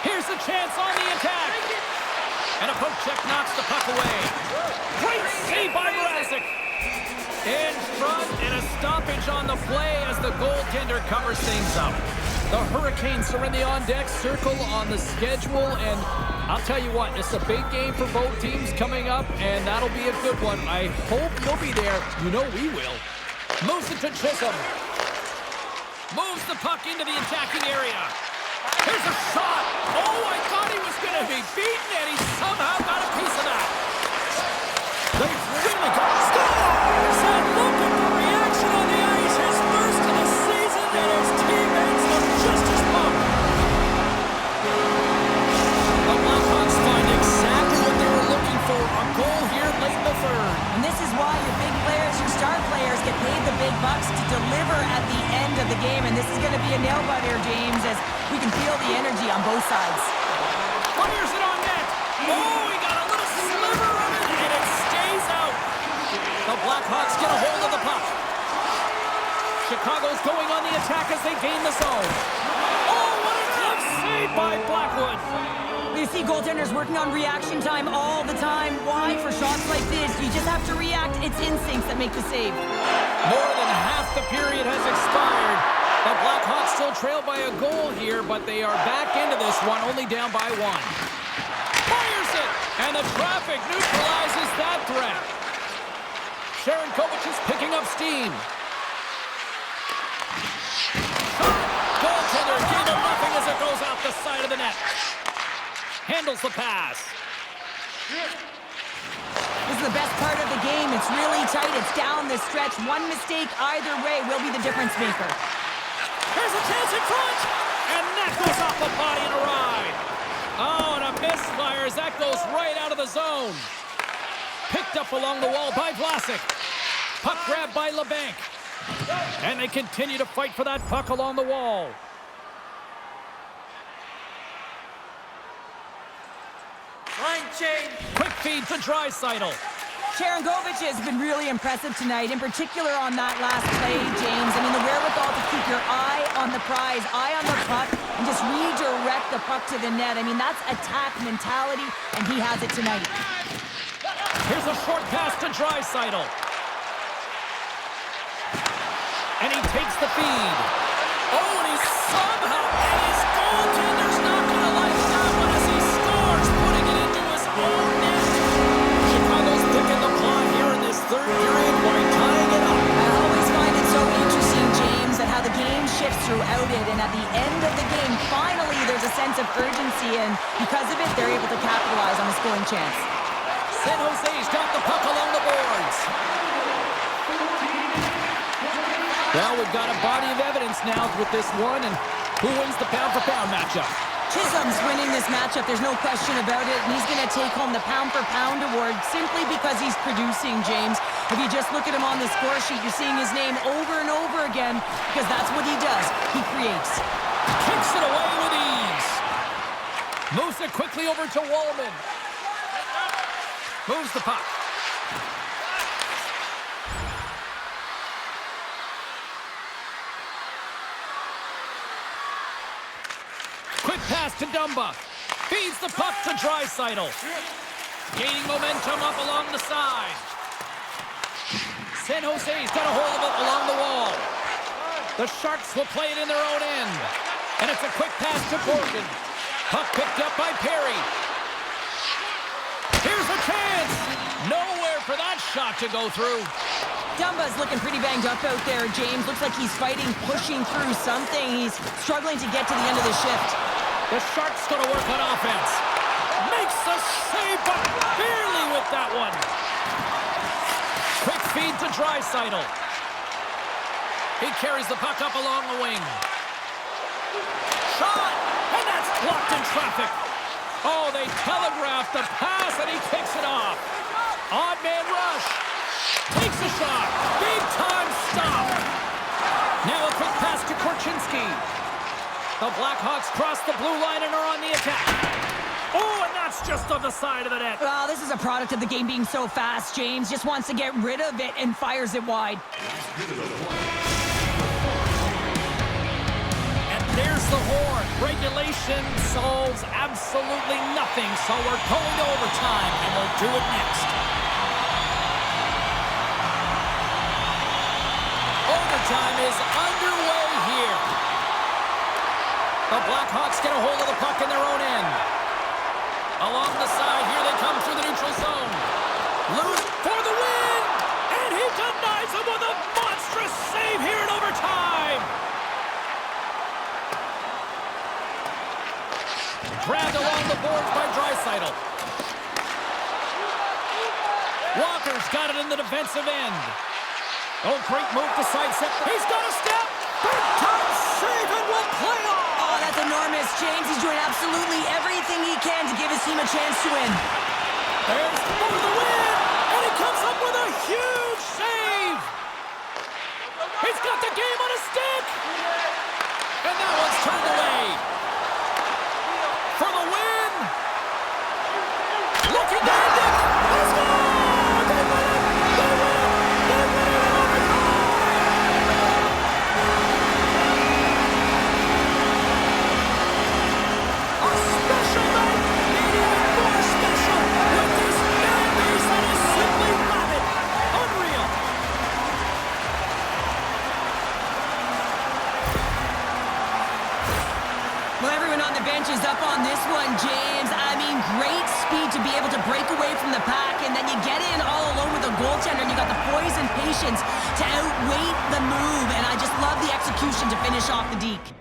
Here's the chance on the attack. And a poke check knocks the puck away. Great save by Mrazek. In front, and a stoppage on the play as the goaltender covers things up. The Hurricanes are in the on-deck circle on the schedule, and I'll tell you what, it's a big game for both teams coming up, and that'll be a good one. I hope you'll be there. You know we will. Moves it to Chisholm. Moves the puck into the attacking area. Here's a shot. Oh, I thought he was going to be beaten, and he somehow got a piece of that. They've really got scores! And look at the reaction on the ice. His first of the season, and his teammates look just as pumped. The Blackhawks find exactly what they were looking for. A goal here late in the third. And this is why your big players, your star players, get paid the big bucks to deliver at the end of the game. And this is going to be a nail-biter, James, as we can feel the energy on both sides. Fires it on net. Oh, he got a little sliver of it, and it stays out. The Blackhawks get a hold of the puck. Chicago's going on the attack as they gain the zone. Oh, what a glove save by Blackwood. You see goaltenders working on reaction time all the time. Why? For shots like this, you just have to react. It's instincts that make the save. More than half the period has expired. The Blackhawks still trail by a goal here, but they are back into this one, only down by one. Fires it, and the traffic neutralizes that threat. Sharankovic is picking up steam. Goaltender gave him nothing as it goes out the side of the net. Handles the pass. This is the best part of the game. It's really tight. It's down the stretch. One mistake either way will be the difference maker. Here's a chance in front, and that goes off the body and a ride. Oh, and a misfire as that goes right out of the zone. Picked up along the wall by Vlasic. Puck grabbed by LeBanc. And they continue to fight for that puck along the wall. Line change. Quick feed to Draisaitl. Sharankovic has been really impressive tonight, in particular on that last play, James. I mean, the wherewithal to keep your eye on the prize, eye on the puck, and just redirect the puck to the net. I mean, that's attack mentality, and he has it tonight. Here's a short pass to Draisaitl. And he takes the feed. Oh, and he somehow, and his goaltender's not going to like that one as he scores, putting it into his own net. Chicago's picking the paw here in this third period by tying it up. I always find it so interesting, James, that how the game shifts throughout it, and at the end of the game, finally there's a sense of urgency, and because of it, they're able to capitalize on a scoring chance. San Jose's got the puck along the boards. Well, we've got a body of evidence now with this one, and who wins the pound-for-pound matchup? Chisholm's winning this matchup, there's no question about it, and he's going to take home the pound-for-pound award simply because he's producing, James. If you just look at him on the score sheet, you're seeing his name over and over again because that's what he does. He creates. Kicks it away with ease. Moves it quickly over to Wallman. Moves the puck. Quick pass to Dumba. Feeds the puck to Draisaitl. Gaining momentum up along the side. San Jose's got a hold of it along the wall. The Sharks will play it in their own end. And it's a quick pass to Borgen. Puck picked up by Perry. Here's a chance. Nowhere for that shot to go through. Dumba's looking pretty banged up out there, James. Looks like he's fighting, pushing through something. He's struggling to get to the end of the shift. The Sharks going to work on offense. Makes the save, but barely with that one. Quick feed to Draisaitl. He carries the puck up along the wing. Shot! And that's blocked in traffic. Oh, they telegraphed the pass, and he kicks it off. Odd man rush. Takes a shot. Big time stop. Now a quick pass to Korchinski. The Blackhawks cross the blue line and are on the attack. Oh, and that's just on the side of the net. Well, this is a product of the game being so fast. James just wants to get rid of it and fires it wide. And there's the horn. Regulation solves absolutely nothing, so we're going to overtime, and we'll do it next. Overtime is underway here. The Blackhawks get a hold of the puck in their own end. Along the side, here they come through the neutral zone. Loose for the win! And he denies him with a monstrous Grabbed along the boards by Draisaitl. Walker's got it in the defensive end. Oh, great move to sidestep. He's got a step. Big time save and will play on. Oh, that's enormous, James. He's doing absolutely everything he can to give his team a chance to win. There's for the win, and he comes up with a huge save. He's got the game on a stick. And that one's turned away. For the win. Looking to end it. Let's go! They win it! They win it! They win it in overtime! A special night made even more special with this fan base that is simply rabid. Unreal. Well, everyone on the bench is up on this one, James. I mean, great speed to be able to break away from the pack, and then you get in all alone with a goaltender, and you got the poise and patience to outweight the move, and I just love the execution to finish off the deke.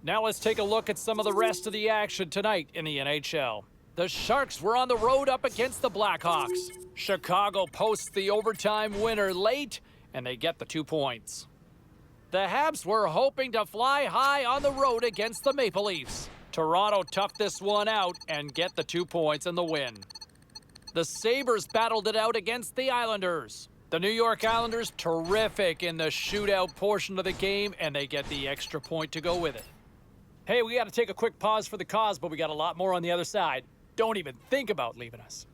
Now let's take a look at some of the rest of the action tonight in the NHL. The Sharks were on the road up against the Blackhawks. Chicago posts the overtime winner late, and they get the 2 points. The Habs were hoping to fly high on the road against the Maple Leafs. Toronto toughed this one out and get the 2 points and the win. The Sabres battled it out against the Islanders. The New York Islanders terrific in the shootout portion of the game, and they get the extra point to go with it. Hey, we got to take a quick pause for the cause, but we got a lot more on the other side. Don't even think about leaving us.